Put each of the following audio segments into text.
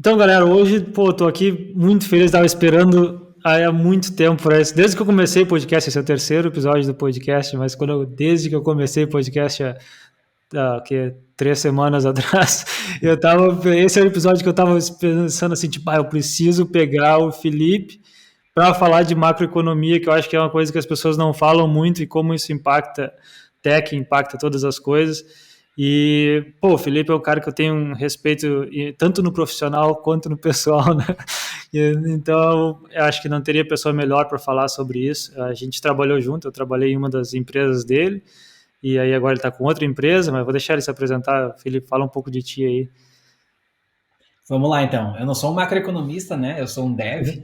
Então, galera, hoje, pô, tô aqui muito feliz, estava esperando há muito tempo por isso. Desde que eu comecei o podcast, esse é o terceiro episódio do podcast, mas desde que eu comecei o podcast, que 3 semanas atrás, esse é o episódio que eu tava pensando assim, tipo, eu preciso pegar o Felipe para falar de macroeconomia, que eu acho que é uma coisa que as pessoas não falam muito e como isso impacta tech, impacta todas as coisas. E, pô, o Felipe é um cara que eu tenho um respeito tanto no profissional quanto no pessoal, né? Então, eu acho que não teria pessoa melhor para falar sobre isso. A gente trabalhou junto, eu trabalhei em uma das empresas dele, e aí agora ele está com outra empresa, mas vou deixar ele se apresentar. Felipe, fala um pouco de ti aí. Vamos lá, então. Eu não sou um macroeconomista, né? Eu sou um dev.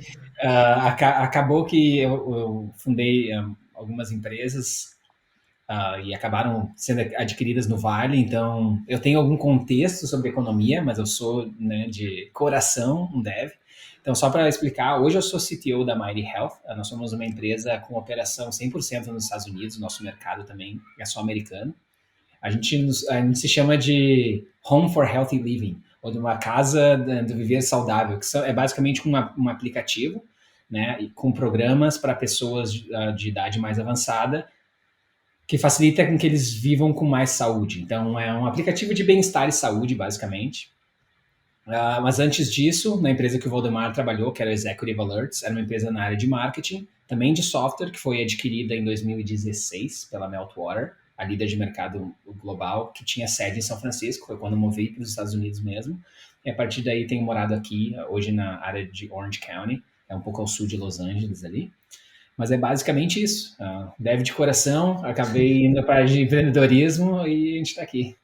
Acabou que eu fundei algumas empresas e acabaram sendo adquiridas no Vale, então eu tenho algum contexto sobre economia, mas eu sou, né, de coração um dev. Então, só para explicar, hoje eu sou CTO da Mighty Health. Nós somos uma empresa com operação 100% nos Estados Unidos, nosso mercado também é só americano. A gente se chama de Home for Healthy Living, ou de uma casa do viver saudável, que é basicamente um aplicativo, né, com programas para pessoas de idade mais avançada, que facilita com que eles vivam com mais saúde. Então, é um aplicativo de bem-estar e saúde, basicamente. Mas antes disso, na empresa que o Valdemar trabalhou, que era o Executive Alerts, era uma empresa na área de marketing, também de software, que foi adquirida em 2016 pela Meltwater, a líder de mercado global, que tinha sede em São Francisco, foi quando eu movi para os Estados Unidos mesmo. E a partir daí tenho morado aqui, hoje na área de Orange County, é um pouco ao sul de Los Angeles ali. Mas é basicamente isso. Dev de coração, acabei indo para a de empreendedorismo e a gente está aqui.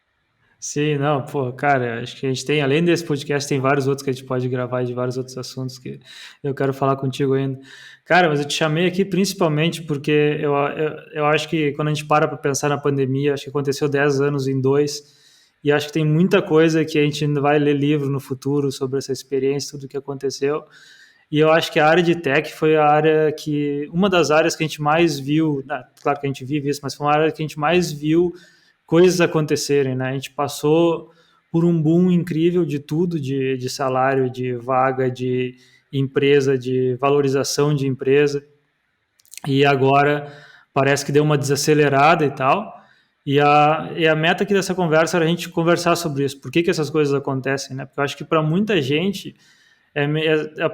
Sim, não, pô, cara, acho que a gente tem, além desse podcast, tem vários outros que a gente pode gravar de vários outros assuntos que eu quero falar contigo ainda. Cara, mas eu te chamei aqui principalmente porque eu acho que quando a gente para pensar na pandemia, acho que aconteceu 10 anos em dois, e acho que tem muita coisa que a gente ainda vai ler livro no futuro sobre essa experiência, tudo que aconteceu. E eu acho que a área de tech foi a área que, uma das áreas que a gente mais viu, claro que a gente vive isso, mas foi uma área que a gente mais viu coisas acontecerem, né? A gente passou por um boom incrível de tudo, de salário, de vaga, de empresa, de valorização de empresa, e agora parece que deu uma desacelerada e tal. E a meta aqui dessa conversa era a gente conversar sobre isso, por que essas coisas acontecem, né? Porque eu acho que para muita gente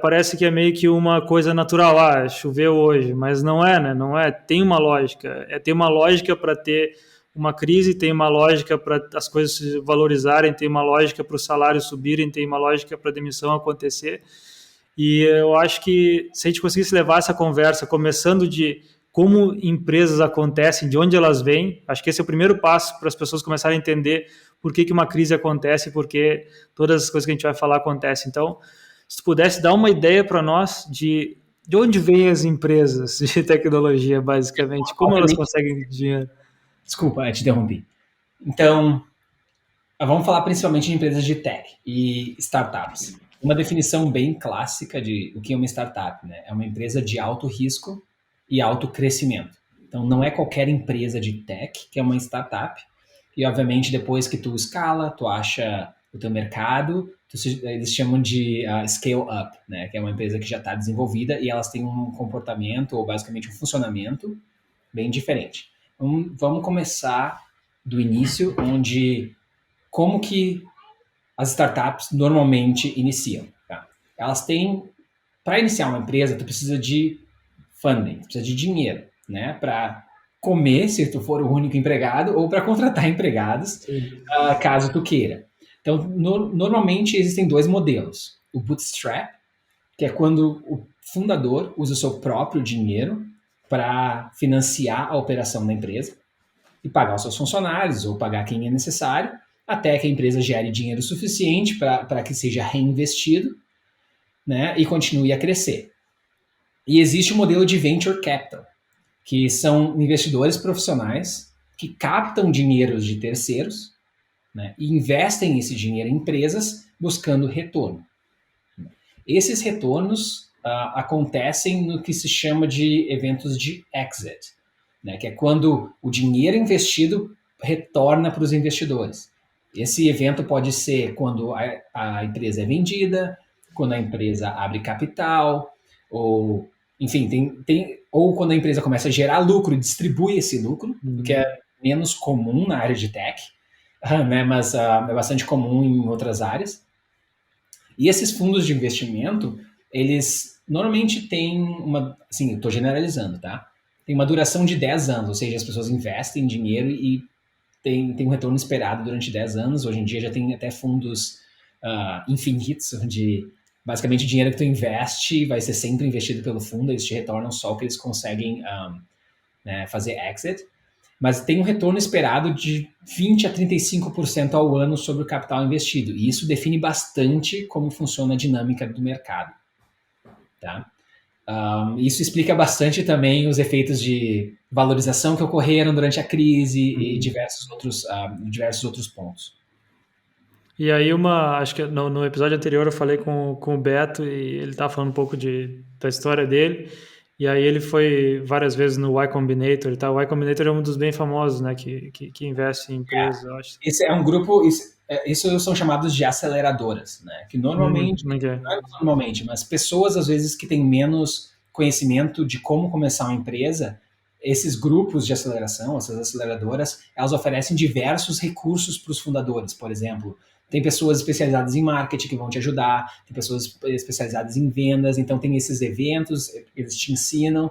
parece que é meio que uma coisa natural, choveu hoje, mas não é, né? Não é, tem uma lógica, tem uma lógica para ter uma crise, tem uma lógica para as coisas se valorizarem, tem uma lógica para os salários subirem, tem uma lógica para a demissão acontecer. E eu acho que se a gente conseguisse levar essa conversa, começando de como empresas acontecem, de onde elas vêm, acho que esse é o primeiro passo para as pessoas começarem a entender por que uma crise acontece, porque todas as coisas que a gente vai falar acontecem. Então, se tu pudesse dar uma ideia para nós de onde vêm as empresas de tecnologia, basicamente, como elas Obviamente, conseguem dinheiro. desculpa, te interrompi. Então, vamos falar principalmente de empresas de tech e startups. Uma definição bem clássica de o que é uma startup, né? É uma empresa de alto risco e alto crescimento. Então, não é qualquer empresa de tech que é uma startup. E, obviamente, depois que tu escala, tu acha o teu mercado, eles chamam de scale up, né? Que é uma empresa que já está desenvolvida e elas têm um comportamento ou basicamente um funcionamento bem diferente. Vamos começar do início, onde como que as startups normalmente iniciam. Tá? Elas têm, para iniciar uma empresa, tu precisa de funding, tu precisa de dinheiro, né? Para comer, se tu for o único empregado, ou para contratar empregados, Sim. caso tu queira. Então, normalmente existem dois modelos. O bootstrap, que é quando o fundador usa o seu próprio dinheiro para financiar a operação da empresa e pagar os seus funcionários ou pagar quem é necessário, até que a empresa gere dinheiro suficiente para que seja reinvestido, né, e continue a crescer. E existe o modelo de venture capital, que são investidores profissionais que captam dinheiros de terceiros, né, e investem esse dinheiro em empresas buscando retorno. Esses retornos acontecem no que se chama de eventos de exit, né, que é quando o dinheiro investido retorna para os investidores. Esse evento pode ser quando a empresa é vendida, quando a empresa abre capital, ou, enfim, ou quando a empresa começa a gerar lucro e distribui esse lucro, o que é menos comum na área de tech, né, mas é bastante comum em outras áreas. E esses fundos de investimento, eles normalmente têm uma, assim, eu estou generalizando, tá? Tem uma duração de 10 anos, ou seja, as pessoas investem dinheiro e tem um retorno esperado durante 10 anos. Hoje em dia já tem até fundos infinitos, onde basicamente o dinheiro que tu investe vai ser sempre investido pelo fundo, eles te retornam só o que eles conseguem né, fazer exit. Mas tem um retorno esperado de 20 a 35% ao ano sobre o capital investido. E isso define bastante como funciona a dinâmica do mercado. Tá? Isso explica bastante também os efeitos de valorização que ocorreram durante a crise e diversos outros pontos. E aí acho que no episódio anterior eu falei com o Beto e ele estava falando um pouco da história dele. E aí ele foi várias vezes no Y Combinator e tal. O Y Combinator é um dos bem famosos, né, que investe em empresas, eu acho. Esse é um grupo, isso são chamados de aceleradoras, né? Que normalmente, Como é que é? não é normalmente, mas pessoas às vezes que têm menos conhecimento de como começar uma empresa, esses grupos de aceleração, essas aceleradoras, elas oferecem diversos recursos para os fundadores. Por exemplo, tem pessoas especializadas em marketing que vão te ajudar, tem pessoas especializadas em vendas, então tem esses eventos, eles te ensinam.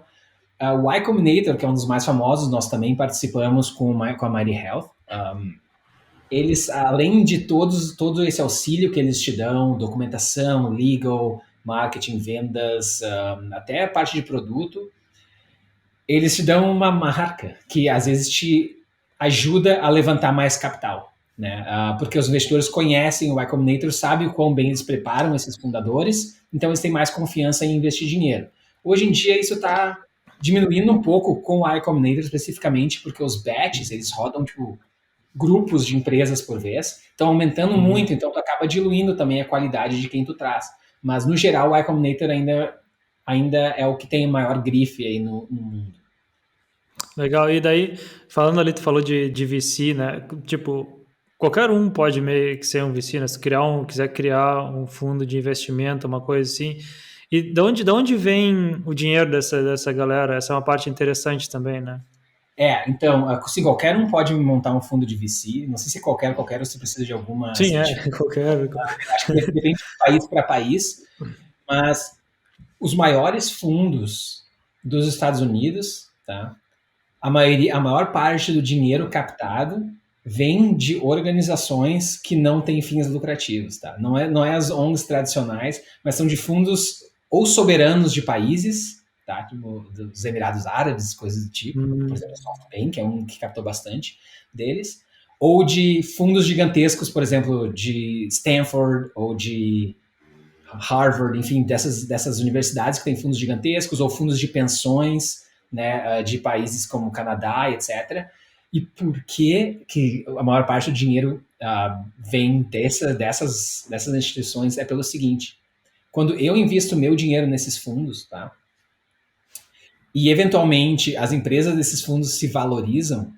O Y Combinator, que é um dos mais famosos, nós também participamos com a Mighty Health. Eles, além de todo esse auxílio que eles te dão, documentação, legal, marketing, vendas, até a parte de produto, eles te dão uma marca que às vezes te ajuda a levantar mais capital, né? Porque os investidores conhecem o Y Combinator, sabem o quão bem eles preparam esses fundadores, então eles têm mais confiança em investir dinheiro. Hoje em dia isso está diminuindo um pouco com o Y Combinator especificamente, porque os batches, eles rodam tipo grupos de empresas por vez, estão aumentando muito, então tu acaba diluindo também a qualidade de quem tu traz. Mas no geral o Y Combinator ainda é o que tem maior grife aí no mundo. Legal. E daí, falando ali, tu falou de VC, né? Tipo, qualquer um pode meio que ser um VC, né? Se quiser criar um fundo de investimento, uma coisa assim. E de onde vem o dinheiro dessa galera? Essa é uma parte interessante também, né? Então, assim, qualquer um pode montar um fundo de VC, não sei se qualquer, ou se precisa de alguma Sim, certificação, qualquer. acho que depende de país para país, mas os maiores fundos dos Estados Unidos, tá? A maior parte do dinheiro captado vem de organizações que não têm fins lucrativos, tá? Não é as ONGs tradicionais, mas são de fundos ou soberanos de países, tá? Tipo, dos Emirados Árabes, coisas do tipo. Por exemplo, a SoftBank é um que captou bastante deles. Ou de fundos gigantescos, por exemplo, de Stanford ou de Harvard, enfim, dessas universidades que têm fundos gigantescos, ou fundos de pensões, né, de países como Canadá, etc. E por que a maior parte do dinheiro vem dessas instituições? É pelo seguinte: quando eu invisto meu dinheiro nesses fundos, tá? E eventualmente as empresas desses fundos se valorizam,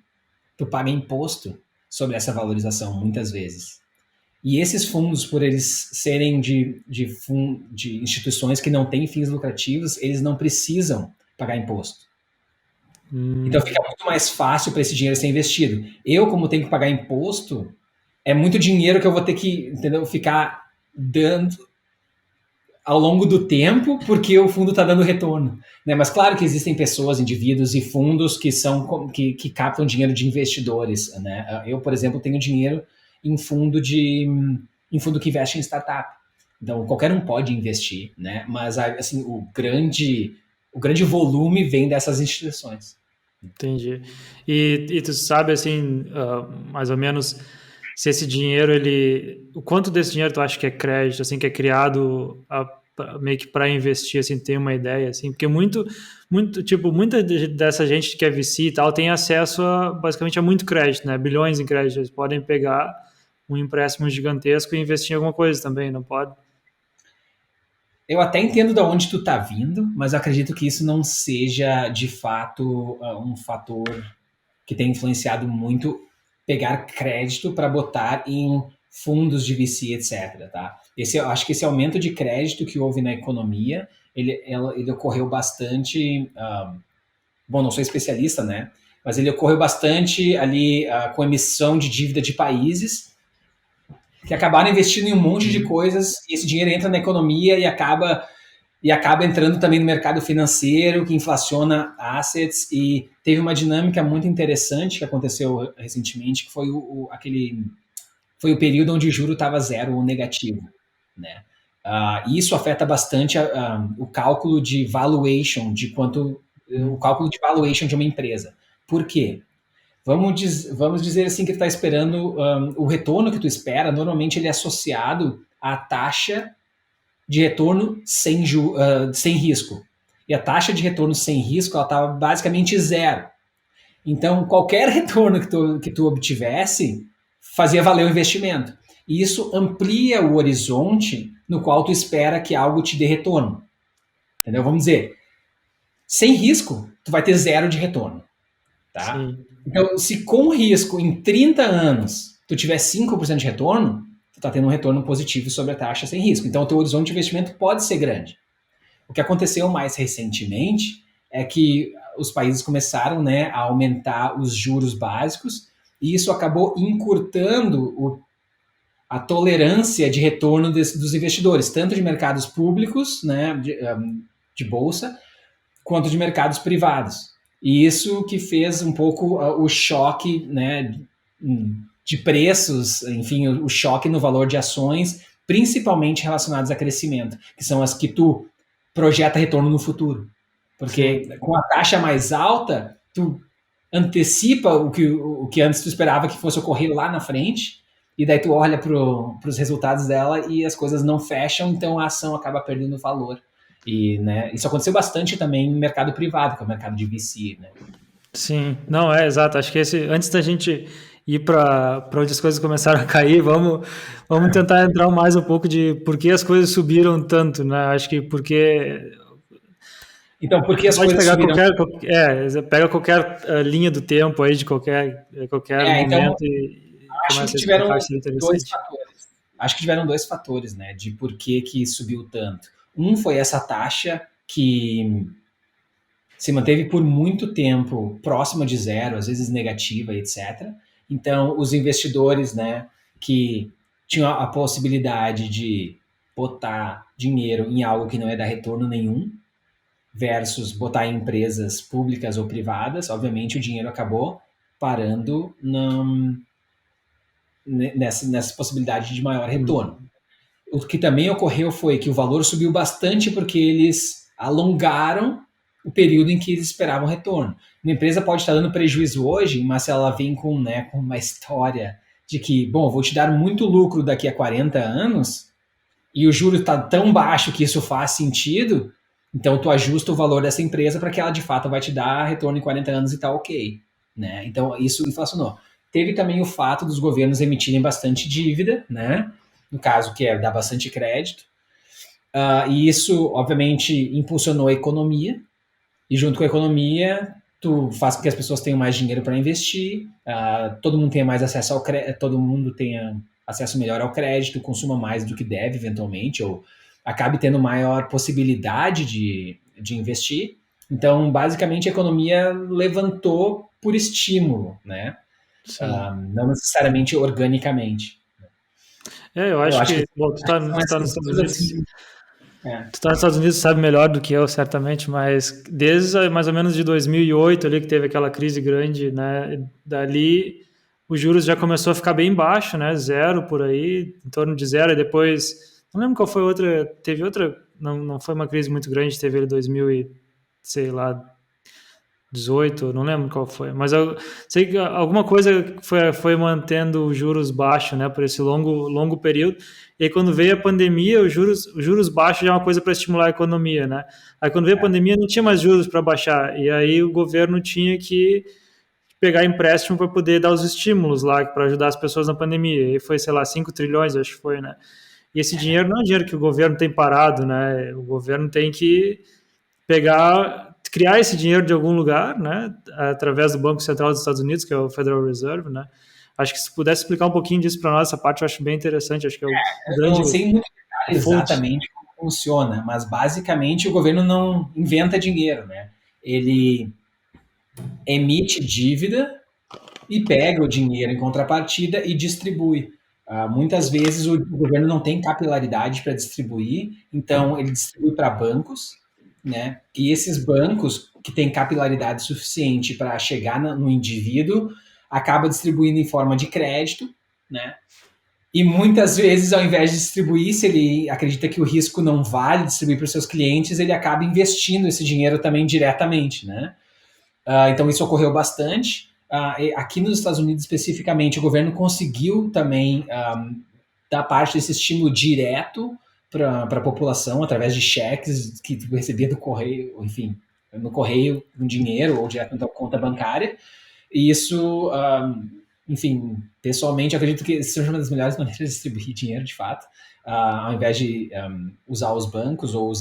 tu paga imposto sobre essa valorização muitas vezes. E esses fundos, por eles serem de instituições que não têm fins lucrativos, eles não precisam pagar imposto. Então fica muito mais fácil para esse dinheiro ser investido. Eu, como tenho que pagar imposto, é muito dinheiro que eu vou ter que, entendeu, ficar dando ao longo do tempo, porque o fundo está dando retorno. Né? Mas claro que existem pessoas, indivíduos e fundos que captam dinheiro de investidores. Né? Eu, por exemplo, tenho dinheiro em fundo que investe em startup. Então, qualquer um pode investir, né? Mas assim, o grande volume vem dessas instituições. Entendi. E tu sabe, assim, mais ou menos, se esse dinheiro, o quanto desse dinheiro tu acha que é crédito, assim, que é criado meio que para investir, assim, tem uma ideia, assim, porque tipo, muita dessa gente que é VC e tal tem acesso basicamente a muito crédito, né, bilhões em crédito, eles podem pegar um empréstimo gigantesco e investir em alguma coisa também, não pode? Eu até entendo de onde tu tá vindo, mas eu acredito que isso não seja, de fato, um fator que tem influenciado muito pegar crédito para botar em fundos de VC, etc. Tá? Eu acho que esse aumento de crédito que houve na economia, ele ocorreu bastante. Bom, não sou especialista, né? Mas ele ocorreu bastante ali com emissão de dívida de países que acabaram investindo em um monte de coisas e esse dinheiro entra na economia e acaba entrando também no mercado financeiro, que inflaciona assets, e teve uma dinâmica muito interessante que aconteceu recentemente, que foi foi o período onde o juro estava zero ou negativo, né? Isso afeta bastante o cálculo de valuation, o cálculo de valuation de uma empresa. Por quê? Vamos dizer assim que tu está esperando o retorno que tu espera, normalmente ele é associado à taxa de retorno sem risco. E a taxa de retorno sem risco ela estava basicamente zero. Então, qualquer retorno que tu obtivesse fazia valer o investimento. E isso amplia o horizonte no qual tu espera que algo te dê retorno. Entendeu? Vamos dizer, sem risco, tu vai ter zero de retorno. Tá? Sim. Então, se com risco em 30 anos tu tiver 5% de retorno, tu está tendo um retorno positivo sobre a taxa sem risco. Então, o teu horizonte de investimento pode ser grande. O que aconteceu mais recentemente é que os países começaram, né, a aumentar os juros básicos e isso acabou encurtando a tolerância de retorno dos investidores, tanto de mercados públicos, né, de bolsa, quanto de mercados privados. E isso que fez um pouco o choque, né, de preços, enfim, o choque no valor de ações, principalmente relacionados a crescimento, que são as que tu projeta retorno no futuro. Porque Sim. com a taxa mais alta, tu antecipa o que antes tu esperava que fosse ocorrer lá na frente, e daí tu olha para os resultados dela e as coisas não fecham, então a ação acaba perdendo valor. E, né, isso aconteceu bastante também no mercado privado, que é o mercado de VC, né? Sim, não, é exato. Acho que antes da gente ir para onde as coisas começaram a cair, vamos tentar entrar mais um pouco de por que as coisas subiram tanto, né? Acho que porque Então, por que tu as pode coisas pegar subiram? pega qualquer linha do tempo aí de qualquer Então, momento e acho que começa a explicar, tiveram seria dois interessante. fatores. Acho que tiveram dois fatores, né, de por que subiu tanto. Um foi essa taxa que se manteve por muito tempo próxima de zero, às vezes negativa, etc. Então, os investidores, né, que tinham a possibilidade de botar dinheiro em algo que não ia dar retorno nenhum, versus botar em empresas públicas ou privadas, obviamente o dinheiro acabou parando nessa possibilidade de maior retorno. O que também ocorreu foi que o valor subiu bastante porque eles alongaram o período em que eles esperavam retorno. Uma empresa pode estar dando prejuízo hoje, mas se ela vem com, né, com uma história de que, bom, vou te dar muito lucro daqui a 40 anos, e o juro está tão baixo que isso faz sentido, então tu ajusta o valor dessa empresa para que ela de fato vai te dar retorno em 40 anos e tá ok. Né? Então isso inflacionou. Teve também o fato dos governos emitirem bastante dívida, né? No caso que é dar bastante crédito, e isso obviamente impulsionou a economia, e junto com a economia tu faz com que as pessoas tenham mais dinheiro para investir, todo mundo tenha mais acesso ao crédito, todo mundo tenha acesso melhor ao crédito, consuma mais do que deve eventualmente, ou acabe tendo maior possibilidade de investir. Então, basicamente, a economia levantou por estímulo, né? Sim. Não necessariamente organicamente. Eu Eu acho acho que, que, bom, acho que são tu tá nos essas Estados duas Unidos. assim. É. Tu tá nos Estados Unidos, sabe melhor do que eu, certamente, mas desde mais ou menos de 2008 ali que teve aquela crise grande, né? Dali os juros já começou a ficar bem baixo, né? Zero por aí, em torno de zero. E depois, não lembro qual foi outra, teve outra, não foi uma crise muito grande, teve ele 2000 e sei lá 18, não lembro qual foi, mas eu sei que alguma coisa foi mantendo os juros baixos, né, por esse longo período. E aí, quando veio a pandemia, os juros baixos já é uma coisa para estimular a economia, né? Aí quando veio a pandemia não tinha mais juros para baixar e aí o governo tinha que pegar empréstimo para poder dar os estímulos lá para ajudar as pessoas na pandemia. E foi, sei lá, 5 trilhões, acho que foi, né? E esse dinheiro não é dinheiro que o governo tem parado, né? O governo tem que criar esse dinheiro de algum lugar, né, através do Banco Central dos Estados Unidos, que é o Federal Reserve, né, Acho que se pudesse explicar um pouquinho disso para nós, essa parte eu acho bem interessante, acho que é o Eu grande não sei muito a fonte. exatamente como funciona, mas basicamente o governo não inventa dinheiro, né? Ele emite dívida e pega o dinheiro em contrapartida e distribui. Muitas vezes o governo não tem capilaridade para distribuir, então ele distribui para bancos, né? E esses bancos que têm capilaridade suficiente para chegar no indivíduo acaba distribuindo em forma de crédito, né? E muitas vezes, ao invés de distribuir, se ele acredita que o risco não vale distribuir para os seus clientes, ele acaba investindo esse dinheiro também diretamente, né? Então isso ocorreu bastante. Aqui nos Estados Unidos especificamente, o governo conseguiu também dar parte desse estímulo direto para a população através de cheques que recebia do correio, enfim, no correio com dinheiro ou direto na conta bancária. E isso, enfim, pessoalmente, eu acredito que seja uma das melhores maneiras de distribuir dinheiro, de fato, ao invés de usar os bancos ou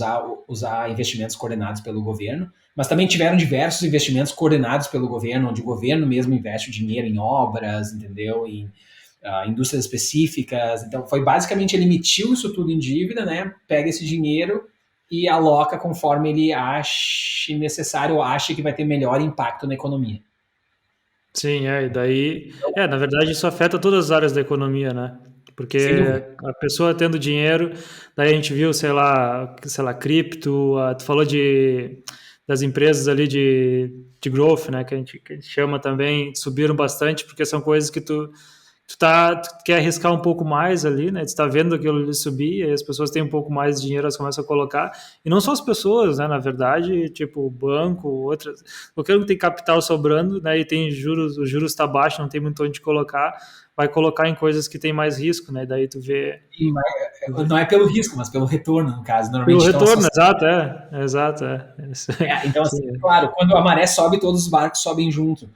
usar investimentos coordenados pelo governo. Mas também tiveram diversos investimentos coordenados pelo governo, onde o governo mesmo investe o dinheiro em obras, entendeu? Em indústrias específicas. Então, foi basicamente ele emitiu isso tudo em dívida, né? Pega esse dinheiro e aloca conforme ele ache necessário ou acha que vai ter melhor impacto na economia. Sim, e daí, na verdade isso afeta todas as áreas da economia, né? Porque Sem dúvida. a pessoa tendo dinheiro, daí a gente viu, sei lá, cripto, tu falou das empresas ali de growth, né, que a gente chama também, subiram bastante, porque são coisas que tu quer arriscar um pouco mais ali, né? Tu tá vendo aquilo ali subir, aí as pessoas têm um pouco mais de dinheiro, elas começam a colocar. E não só as pessoas, né? Na verdade, tipo, banco, outras. Qualquer um que tem capital sobrando, né? E tem juros, o juros está baixo, não tem muito onde colocar, vai colocar em coisas que tem mais risco, né? Daí tu vê. Não é pelo risco, mas pelo retorno, no caso. Pelo Normalmente estão retorno, associados. exato. Então, assim, Sim, claro, quando a maré sobe, todos os barcos sobem junto.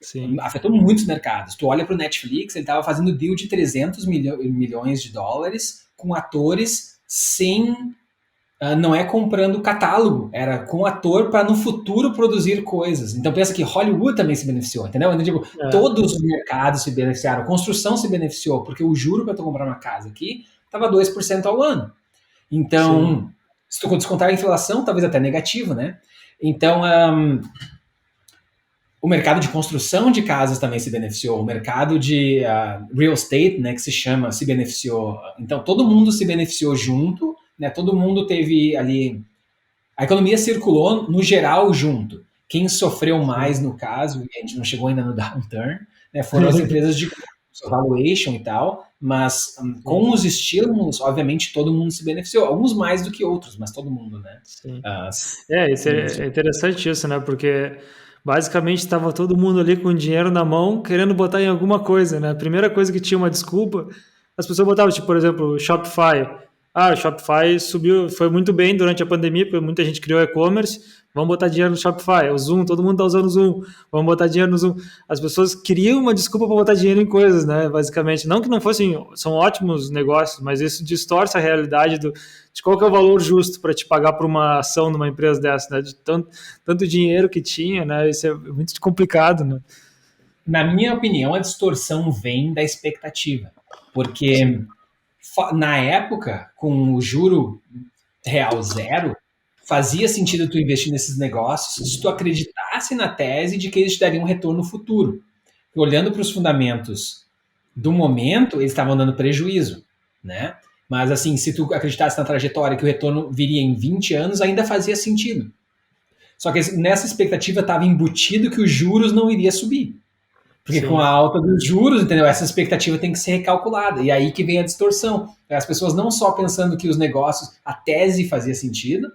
sim, Afetou muitos mercados. Tu olha para o Netflix, ele estava fazendo deal de 300 milhões de dólares com atores sem. Não é comprando catálogo, era com ator para no futuro produzir coisas. Então pensa que Hollywood também se beneficiou, entendeu? Então, tipo, é, todos os mercados se beneficiaram, a construção se beneficiou, porque o juro para tu comprar uma casa aqui estava 2% ao ano. sim, Então, se tu descontar a inflação, talvez até negativo, né? Então, o mercado de construção de casas também se beneficiou, o mercado de real estate, né, que se chama, se beneficiou. Então, todo mundo se beneficiou junto, né? Todo mundo teve ali. A economia circulou, no geral, junto. Quem sofreu mais, sim. no caso, e a gente não chegou ainda no downturn, né, foram as empresas de valuation e tal, mas com Sim, os estímulos, obviamente, todo mundo se beneficiou. Alguns mais do que outros, mas todo mundo, né? sim. Se beneficiou. É interessante isso, né? Porque basicamente estava todo mundo ali com dinheiro na mão, querendo botar em alguma coisa, né? A primeira coisa que tinha uma desculpa, as pessoas botavam, tipo, por exemplo, Shopify. Ah, o Shopify subiu, foi muito bem durante a pandemia, porque muita gente criou e-commerce. Vamos botar dinheiro no Shopify. O Zoom, todo mundo está usando o Zoom. Vamos botar dinheiro no Zoom. As pessoas criam uma desculpa para botar dinheiro em coisas, né? Basicamente. Não que não fossem, são ótimos negócios, mas isso distorce a realidade de qual que é o valor justo para te pagar por uma ação numa empresa dessa, né? De tanto dinheiro que tinha, né? Isso é muito complicado, né? Na minha opinião, a distorção vem da expectativa. Porque Sim, na época, com o juro real zero, fazia sentido tu investir nesses negócios se tu acreditasse na tese de que eles te dariam um retorno futuro. Olhando para os fundamentos do momento, eles estavam dando prejuízo, né? Mas assim, se tu acreditasse na trajetória que o retorno viria em 20 anos, ainda fazia sentido. Só que nessa expectativa estava embutido que os juros não iria subir. Porque com a sim, alta dos juros, entendeu? Essa expectativa tem que ser recalculada. E aí que vem a distorção. As pessoas não só pensando que os negócios, a tese fazia sentido,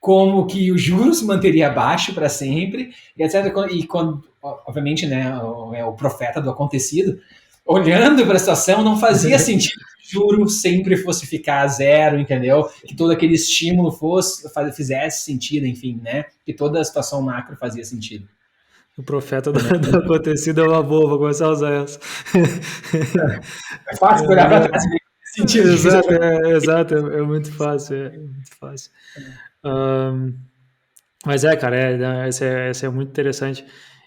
como que o juros se manteria baixo para sempre, e etc. E quando, obviamente, né, o profeta do acontecido, olhando para a situação, não fazia sentido que o juro sempre fosse ficar a zero, entendeu? Que todo aquele estímulo fizesse sentido, enfim, né? Que toda a situação macro fazia sentido. o profeta do, Também. do acontecido é uma boa, vou começar a usar essa. É fácil olhar para trás e ver que faz sentido, difícil olhar Exato, para exato, é muito fácil, é muito fácil. Ahn, mas cara, esse é muito interessante.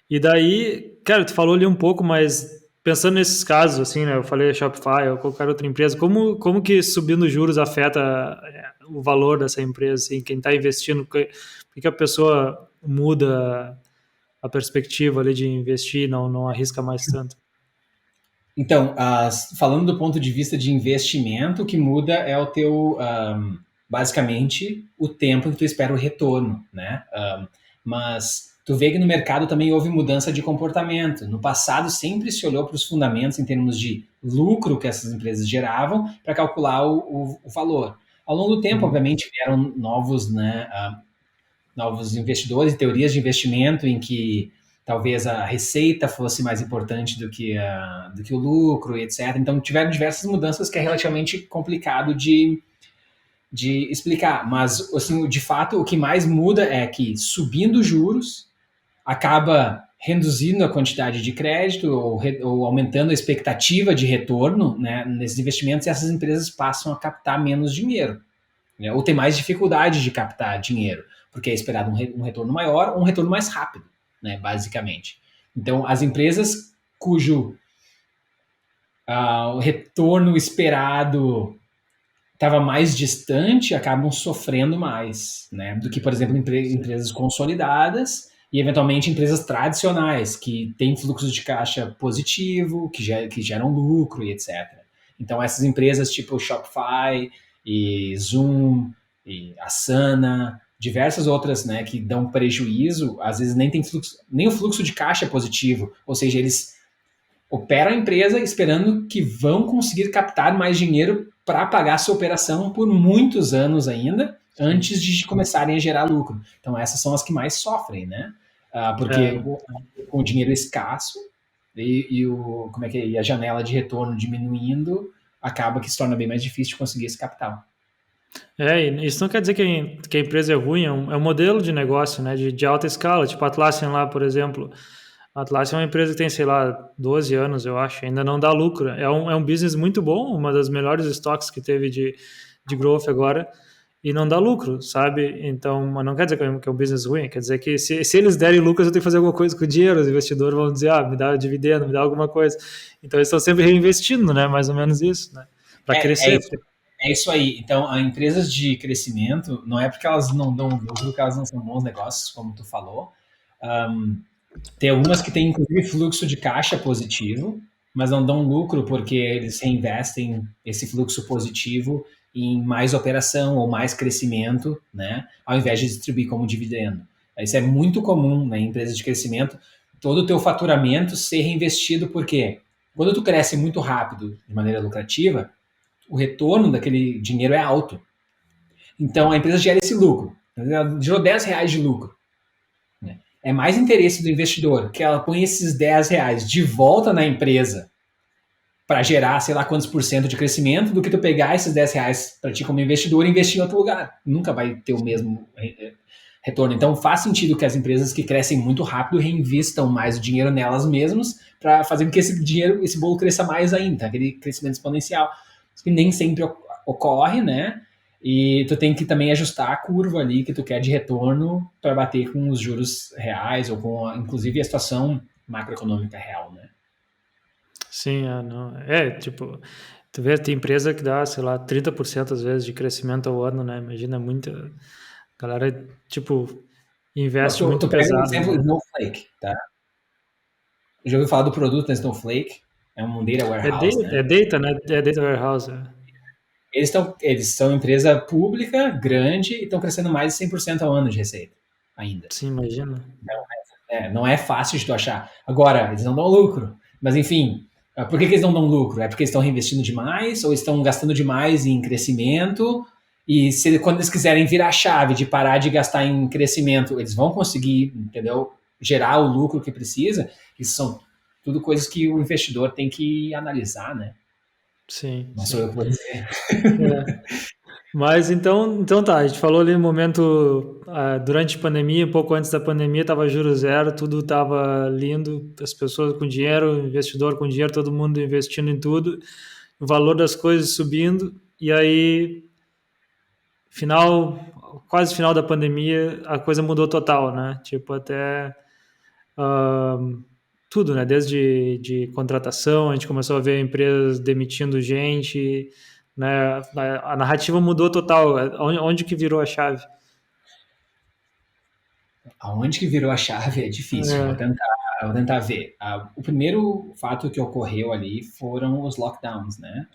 E daí, cara, tu falou ali um pouco, mas pensando nesses casos, assim, né? Eu falei Shopify ou qualquer outra empresa, como que subindo os juros afeta o valor dessa empresa, assim, quem está investindo, por que a pessoa muda a perspectiva ali de investir, não arrisca mais tanto? Então, falando do ponto de vista de investimento, o que muda é o teu, basicamente, o tempo que tu espera o retorno, né? Mas tu vê que no mercado também houve mudança de comportamento. No passado, sempre se olhou para os fundamentos em termos de lucro que essas empresas geravam para calcular o valor. Ao longo do tempo, Uhum. obviamente, vieram novos, né, novos investidores e teorias de investimento em que talvez a receita fosse mais importante do que o lucro, e etc. Então, tiveram diversas mudanças que é relativamente complicado de explicar. Mas, assim, de fato, o que mais muda é que subindo os juros, acaba reduzindo a quantidade de crédito ou aumentando a expectativa de retorno, né, nesses investimentos, e essas empresas passam a captar menos dinheiro, né, ou tem mais dificuldade de captar dinheiro, porque é esperado um retorno maior ou um retorno mais rápido, né, basicamente. Então, as empresas cujo o retorno esperado estava mais distante acabam sofrendo mais, né, do que, por exemplo, empresas consolidadas e, eventualmente, empresas tradicionais, que têm fluxo de caixa positivo, que geram lucro e etc. Então, essas empresas tipo Shopify e Zoom e Asana, diversas outras, né, que dão prejuízo, às vezes nem tem fluxo, nem o fluxo de caixa é positivo, ou seja, eles operam a empresa esperando que vão conseguir captar mais dinheiro para pagar sua operação por muitos anos ainda, Sim. antes de começarem a gerar lucro. Então, essas são as que mais sofrem, né? Porque É, com o dinheiro escasso como é que é, e a janela de retorno diminuindo, acaba que se torna bem mais difícil de conseguir esse capital. e isso não quer dizer que a empresa é ruim, é um modelo de negócio, né, de alta escala, tipo a Atlassian lá, por exemplo. A Atlassian é uma empresa que tem, sei lá, 12 anos, eu acho, ainda não dá lucro. É um business muito bom, uma das melhores stocks que teve de growth agora, e não dá lucro, sabe? Então, mas não quer dizer que é um business ruim, quer dizer que se eles derem lucro, eu tenho que fazer alguma coisa com o dinheiro, os investidores vão dizer, me dá dividendo, me dá alguma coisa. Então, eles estão sempre reinvestindo, né? Mais ou menos isso, né? Para É, é, crescer. isso, é isso aí. Então, as empresas de crescimento, não é porque elas não dão lucro que elas não são bons negócios, como tu falou. Um, Tem algumas que têm, inclusive, fluxo de caixa positivo, mas não dão lucro porque eles reinvestem esse fluxo positivo em mais operação ou mais crescimento, né? Ao invés de distribuir como dividendo. Isso é muito comum, né, em empresas de crescimento, todo o teu faturamento ser reinvestido, porque quando tu cresce muito rápido de maneira lucrativa, o retorno daquele dinheiro é alto. Então a empresa gera esse lucro. Ela gerou R$ 10 de lucro, né? É mais interesse do investidor que ela põe esses R$ 10 de volta na empresa para gerar, sei lá quantos por cento de crescimento, do que tu pegar esses R$ 10 para ti como investidor e investir em outro lugar. Nunca vai ter o mesmo retorno. Então faz sentido que as empresas que crescem muito rápido reinvistam mais o dinheiro nelas mesmas para fazer com que esse dinheiro, esse bolo cresça mais ainda, aquele crescimento exponencial. Isso que nem sempre ocorre, né? E tu tem que também ajustar a curva ali que tu quer de retorno para bater com os juros reais ou com, inclusive, a situação macroeconômica real, né? Sim, não. Tipo, tu vê, tem empresa que dá, sei lá, 30% às vezes de crescimento ao ano, né? Imagina muita. A galera, tipo, investe Tu muito pega o pesado, exemplo né? Snowflake, tá? Já ouviu falar do produto da Snowflake? É um data warehouse, né? É data, né? É data warehouse. Eles são empresa pública, grande, e estão crescendo mais de 100% ao ano de receita, ainda. Sim, imagina. Não é fácil de tu achar. Agora, eles não dão lucro. Mas, enfim, por que eles não dão lucro? É porque eles estão reinvestindo demais ou estão gastando demais em crescimento? E quando eles quiserem virar a chave de parar de gastar em crescimento, eles vão conseguir, entendeu? Gerar o lucro que precisa. Isso são tudo coisas que o investidor tem que analisar, né? Sim, Não sou eu sim. que vou dizer. É. Mas então tá, a gente falou ali no momento, durante a pandemia, um pouco antes da pandemia, estava juros zero, tudo estava lindo, as pessoas com dinheiro, o investidor com dinheiro, todo mundo investindo em tudo, o valor das coisas subindo, e aí, quase final da pandemia, a coisa mudou total, né? Tipo, até tudo, né? Desde de contratação, a gente começou a ver empresas demitindo gente, né? A narrativa mudou total. Onde que virou a chave? Aonde que virou a chave é difícil. É. Eu vou tentar ver. O primeiro fato que ocorreu ali foram os lockdowns, né?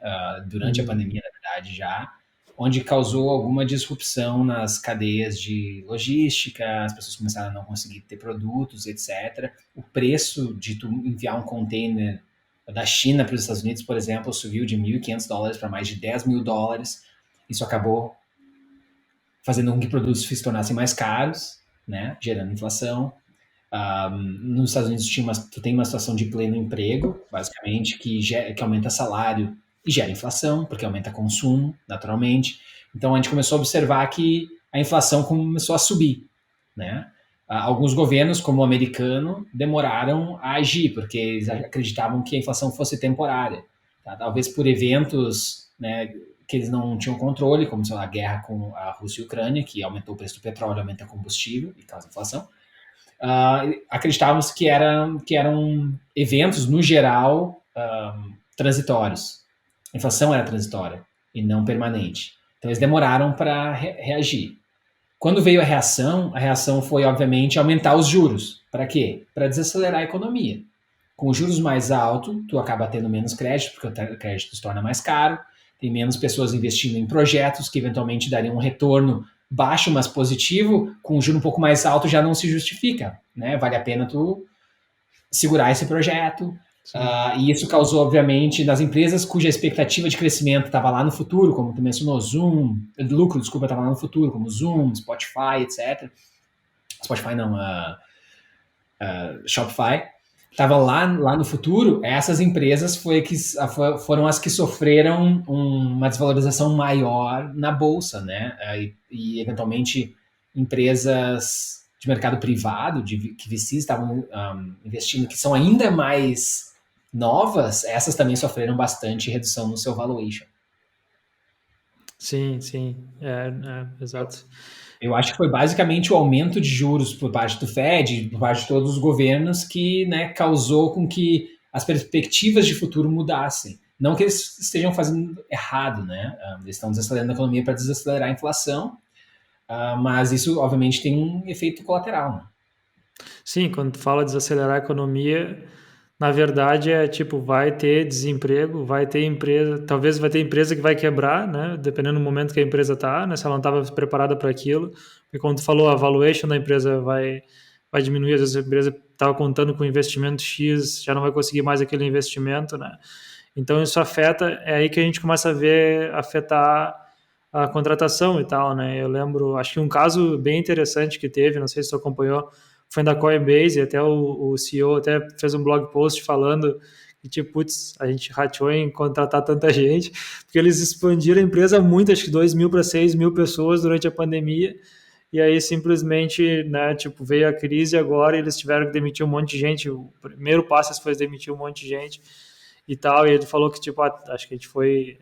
Durante a Uhum. pandemia, na verdade, já, onde causou alguma disrupção nas cadeias de logística, as pessoas começaram a não conseguir ter produtos, etc. O preço de tu enviar um container da China para os Estados Unidos, por exemplo, subiu de $1.500 para mais de $10.000. Isso acabou fazendo com que produtos se tornassem mais caros, né? Gerando inflação. Nos Estados Unidos tu tem uma situação de pleno emprego, basicamente, que aumenta salário e gera inflação, porque aumenta consumo, naturalmente. Então a gente começou a observar que a inflação começou a subir, né? Alguns governos, como o americano, demoraram a agir, porque eles acreditavam que a inflação fosse temporária. Tá? Talvez por eventos, né, que eles não tinham controle, como sei lá, a guerra com a Rússia e a Ucrânia, que aumentou o preço do petróleo, aumenta o combustível e causa inflação. Acreditávamos que eram eventos, no geral, transitórios. A inflação era transitória e não permanente. Então eles demoraram para reagir. Quando veio a reação foi, obviamente, aumentar os juros. Para quê? Para desacelerar a economia. Com os juros mais altos, tu acaba tendo menos crédito, porque o crédito se torna mais caro, tem menos pessoas investindo em projetos que eventualmente dariam um retorno baixo, mas positivo, com um juro um pouco mais alto já não se justifica, né? Vale a pena tu segurar esse projeto. E isso causou, obviamente, nas empresas cuja expectativa de crescimento estava lá no futuro, como tu mencionou, Zoom, lucro, desculpa, estava lá no futuro, como Zoom, Spotify, etc. Spotify não, Shopify, estava lá no futuro, essas empresas foram as que sofreram uma desvalorização maior na bolsa, né? E eventualmente empresas de mercado privado, que VCs estavam investindo, que são ainda mais novas, essas também sofreram bastante redução no seu valuation. Sim, sim, exato. Eu acho que foi basicamente o aumento de juros por parte do Fed, por parte de todos os governos, que, né, causou com que as perspectivas de futuro mudassem. Não que eles estejam fazendo errado, né? Eles estão desacelerando a economia para desacelerar a inflação, mas isso, obviamente, tem um efeito colateral, né? Sim, quando tu fala desacelerar a economia, na verdade é tipo, vai ter desemprego, vai ter empresa, talvez vai ter empresa que vai quebrar, né? Dependendo do momento que a empresa tá, né? Se ela não estava preparada para aquilo. Porque como tu falou, a valuation da empresa vai diminuir, às vezes a empresa estava contando com investimento X, já não vai conseguir mais aquele investimento, né? Então isso afeta, é aí que a gente começa a ver afetar a contratação e tal, né? Eu lembro, acho que um caso bem interessante que teve, não sei se tu acompanhou, foi da Coinbase, e até o CEO até fez um blog post falando que, tipo, putz, a gente rateou em contratar tanta gente, porque eles expandiram a empresa muito, acho que 2.000 para 6.000 pessoas durante a pandemia, e aí simplesmente, né, tipo, veio a crise agora e eles tiveram que demitir um monte de gente, o primeiro passo foi demitir um monte de gente e tal, e ele falou que, tipo, acho que a gente foi,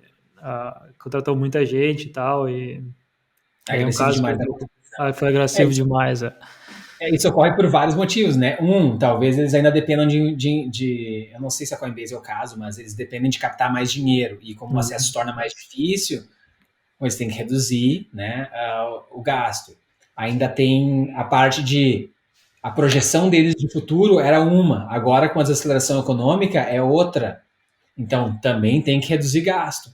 contratou muita gente e tal, e É é um agressivo caso que demais da foi é, agressivo demais, é. isso ocorre por vários motivos, né? Talvez eles ainda dependam eu não sei se a Coinbase é o caso, mas eles dependem de captar mais dinheiro. E como o acesso se torna mais difícil, eles têm que reduzir, né, o gasto. Ainda tem a parte de a projeção deles de futuro era uma, agora com a desaceleração econômica é outra. Então também tem que reduzir gasto,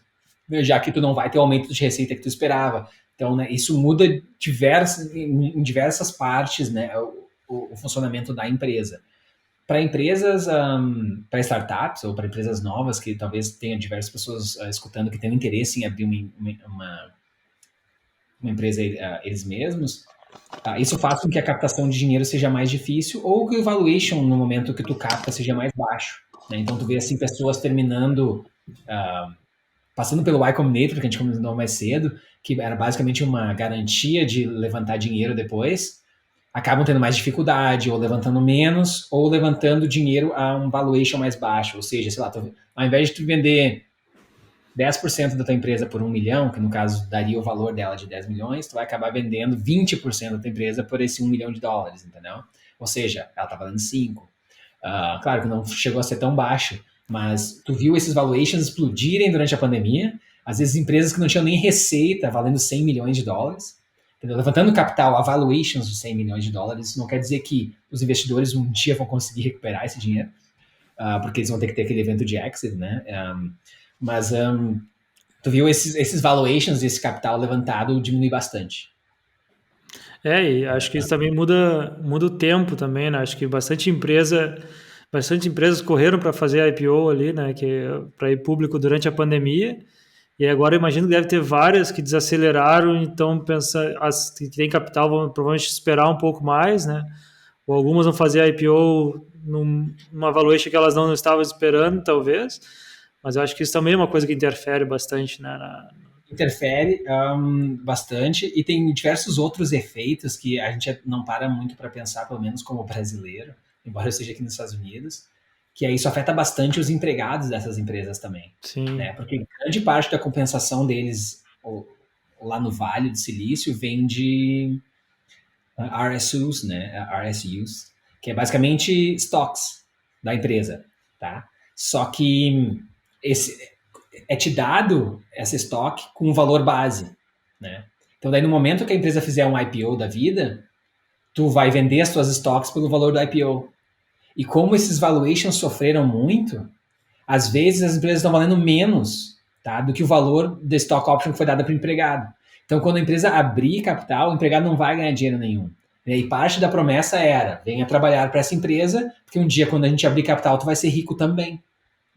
já que tu não vai ter o aumento de receita que tu esperava. Então, né, isso muda em diversas partes, né, o funcionamento da empresa. Para empresas, para startups ou para empresas novas, que talvez tenha diversas pessoas escutando que têm interesse em abrir uma empresa eles mesmos, isso faz com que a captação de dinheiro seja mais difícil ou que o valuation no momento que tu capta seja mais baixo. Né? Então, tu vê assim pessoas terminando passando pelo Y Combinator, que a gente comentou mais cedo, que era basicamente uma garantia de levantar dinheiro depois, acabam tendo mais dificuldade, ou levantando menos, ou levantando dinheiro a um valuation mais baixo. Ou seja, sei lá, ao invés de tu vender 10% da tua empresa por 1 milhão, que no caso daria o valor dela de 10 milhões, tu vai acabar vendendo 20% da tua empresa por esse 1 milhão de dólares, entendeu? Ou seja, ela tá valendo 5. Claro que não chegou a ser tão baixo, mas tu viu esses valuations explodirem durante a pandemia, às vezes empresas que não tinham nem receita valendo 100 milhões de dólares, entendeu? Levantando capital a valuations de 100 milhões de dólares, isso não quer dizer que os investidores um dia vão conseguir recuperar esse dinheiro, porque eles vão ter que ter aquele evento de exit, né? Mas tu viu esses valuations, esse capital levantado diminuir bastante. E acho que isso também muda o tempo também, né? Acho que bastante empresas correram para fazer a IPO ali, né? Para ir público durante a pandemia. E agora eu imagino que deve ter várias que desaceleraram, então as que têm capital vão provavelmente esperar um pouco mais, né? Ou algumas vão fazer a IPO numa valuation que elas não estavam esperando, talvez. Mas eu acho que isso também é uma coisa que interfere bastante, né? Interfere bastante e tem diversos outros efeitos que a gente não para muito para pensar, pelo menos como brasileiro, embora eu esteja aqui nos Estados Unidos, que isso afeta bastante os empregados dessas empresas também, Sim. né? Porque grande parte da compensação deles lá no Vale do Silício vem de RSUs, né? RSUs, que é basicamente stocks da empresa, tá? Só que esse é te dado essa estoque com um valor base, né? Então daí no momento que a empresa fizer um IPO da vida, tu vai vender as tuas stocks pelo valor do IPO. E como esses valuations sofreram muito, às vezes as empresas estão valendo menos, tá, do que o valor da stock option que foi dada para o empregado. Então quando a empresa abrir capital, o empregado não vai ganhar dinheiro nenhum. E parte da promessa era, venha trabalhar para essa empresa, porque um dia quando a gente abrir capital, tu vai ser rico também.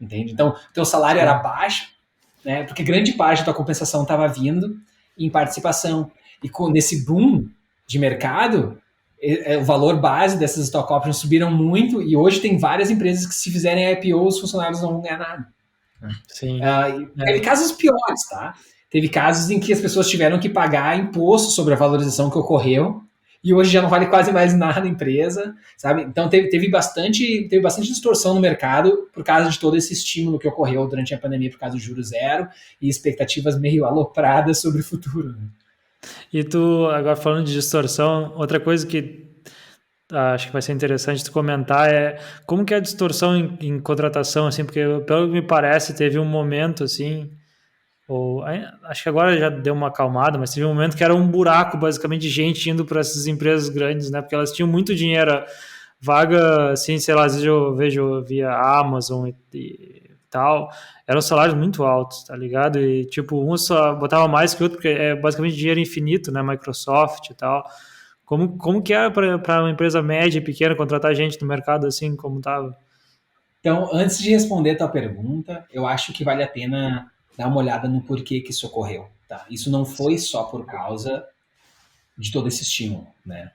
Entende? Então, teu salário era baixo, né? Porque grande parte da compensação estava vindo em participação. E nesse boom de mercado, o valor base dessas stock options subiram muito e hoje tem várias empresas que se fizerem IPO, os funcionários não vão ganhar nada. Sim. Teve casos piores, tá? Teve casos em que as pessoas tiveram que pagar imposto sobre a valorização que ocorreu e hoje já não vale quase mais nada a empresa, sabe? Então teve bastante distorção no mercado por causa de todo esse estímulo que ocorreu durante a pandemia por causa do juro zero e expectativas meio alopradas sobre o futuro. E tu, agora falando de distorção, outra coisa que acho que vai ser interessante tu comentar é como que é a distorção em contratação, assim, porque pelo que me parece teve um momento, assim, acho que agora já deu uma acalmada, mas teve um momento que era um buraco, basicamente, de gente indo para essas empresas grandes, né? Porque elas tinham muito dinheiro, vaga, assim, sei lá, às vezes eu vejo via Amazon e tal, eram salários muito altos, tá ligado? E, tipo, um só botava mais que o outro, porque é basicamente dinheiro infinito, né? Microsoft e tal. Como que é para uma empresa média e pequena contratar gente no mercado assim, como tava? Então, antes de responder a tua pergunta, eu acho que vale a pena dar uma olhada no porquê que isso ocorreu. Tá? Isso não foi só por causa de todo esse estímulo, né?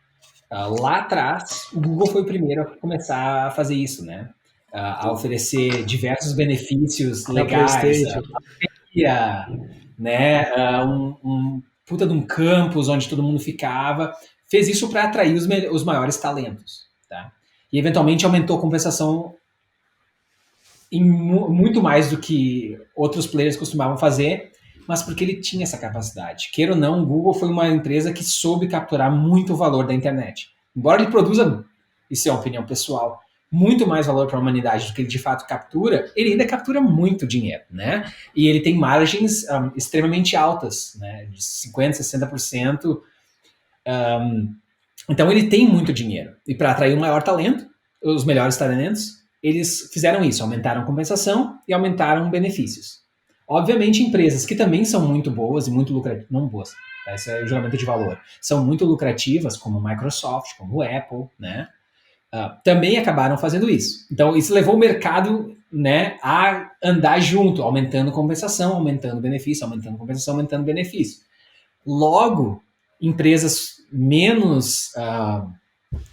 Lá atrás, o Google foi o primeiro a começar a fazer isso, né? A oferecer diversos benefícios Na legais, PlayStation. né? Um puta de um campus onde todo mundo ficava. Fez isso para atrair os maiores talentos, tá? E eventualmente aumentou a compensação em muito mais do que outros players costumavam fazer, mas porque ele tinha essa capacidade. Queira ou não, o Google foi uma empresa que soube capturar muito o valor da internet. Embora ele produza, isso é uma opinião pessoal, muito mais valor para a humanidade do que ele de fato captura, ele ainda captura muito dinheiro, né? E ele tem margens extremamente altas, né? De 50%, 60%. Então ele tem muito dinheiro. E para atrair o maior talento, os melhores talentos, eles fizeram isso, aumentaram a compensação e aumentaram benefícios. Obviamente, empresas que também são muito boas e muito lucrativas, não boas, tá? Esse é o julgamento de valor, são muito lucrativas, como Microsoft, como Apple, né? Também acabaram fazendo isso. Então, isso levou o mercado, né, a andar junto, aumentando compensação, aumentando benefício, aumentando compensação, aumentando benefício. Logo, empresas menos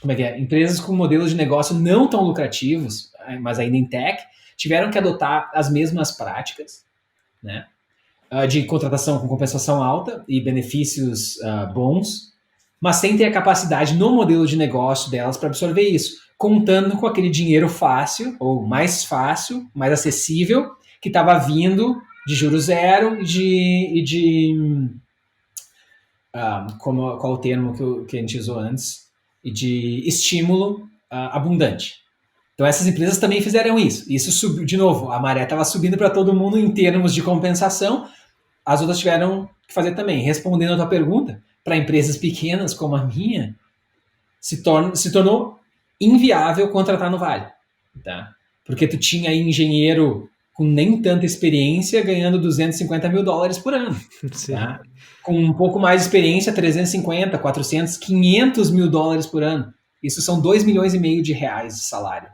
como é que é? Empresas com modelos de negócio não tão lucrativos, mas ainda em tech, tiveram que adotar as mesmas práticas, né? De contratação com compensação alta e benefícios bons, mas sem ter a capacidade no modelo de negócio delas para absorver isso, contando com aquele dinheiro fácil, ou mais fácil, mais acessível, que estava vindo de juros zero e de qual o termo que a gente usou antes, e de estímulo abundante. Então essas empresas também fizeram isso. Isso subiu, de novo, a maré estava subindo para todo mundo em termos de compensação, as outras tiveram que fazer também. Respondendo a tua pergunta, para empresas pequenas como a minha, se tornou inviável contratar no Vale, tá? Porque tu tinha aí engenheiro com nem tanta experiência ganhando $250 mil por ano, tá? Com um pouco mais de experiência, 350, 400, $500 mil por ano. Isso são 2,5 milhões de reais de salário,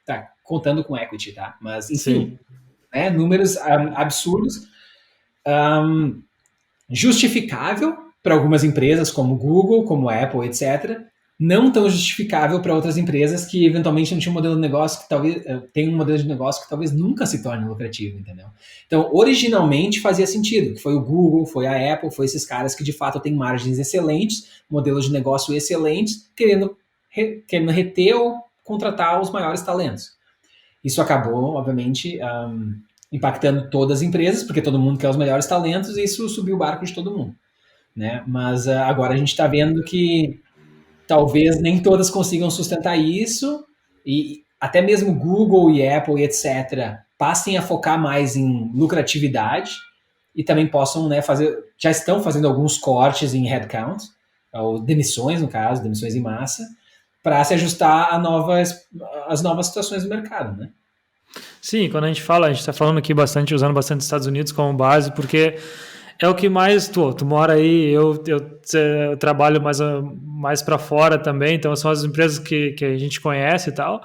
tá? Contando com equity, tá? Mas, enfim, né? Números absurdos. Justificável para algumas empresas como Google, como Apple, etc., não tão justificável para outras empresas que eventualmente não tinham um modelo de negócio que talvez tem um modelo de negócio que talvez nunca se torne lucrativo, entendeu? Então, originalmente fazia sentido, que foi o Google, foi a Apple, foi esses caras que de fato têm margens excelentes, modelos de negócio excelentes, querendo reter ou contratar os maiores talentos. Isso acabou, obviamente, impactando todas as empresas, porque todo mundo quer os melhores talentos, e isso subiu o barco de todo mundo, né? Mas agora a gente está vendo que talvez nem todas consigam sustentar isso, e até mesmo Google e Apple e etc. passem a focar mais em lucratividade e também possam, né, já estão fazendo alguns cortes em headcount, ou demissões, no caso, demissões em massa, para se ajustar às novas situações do mercado, né? Sim, quando a gente está falando aqui bastante, usando bastante Estados Unidos como base, porque é o que mais tu mora aí, eu trabalho mais para fora também, então são as empresas que a gente conhece e tal,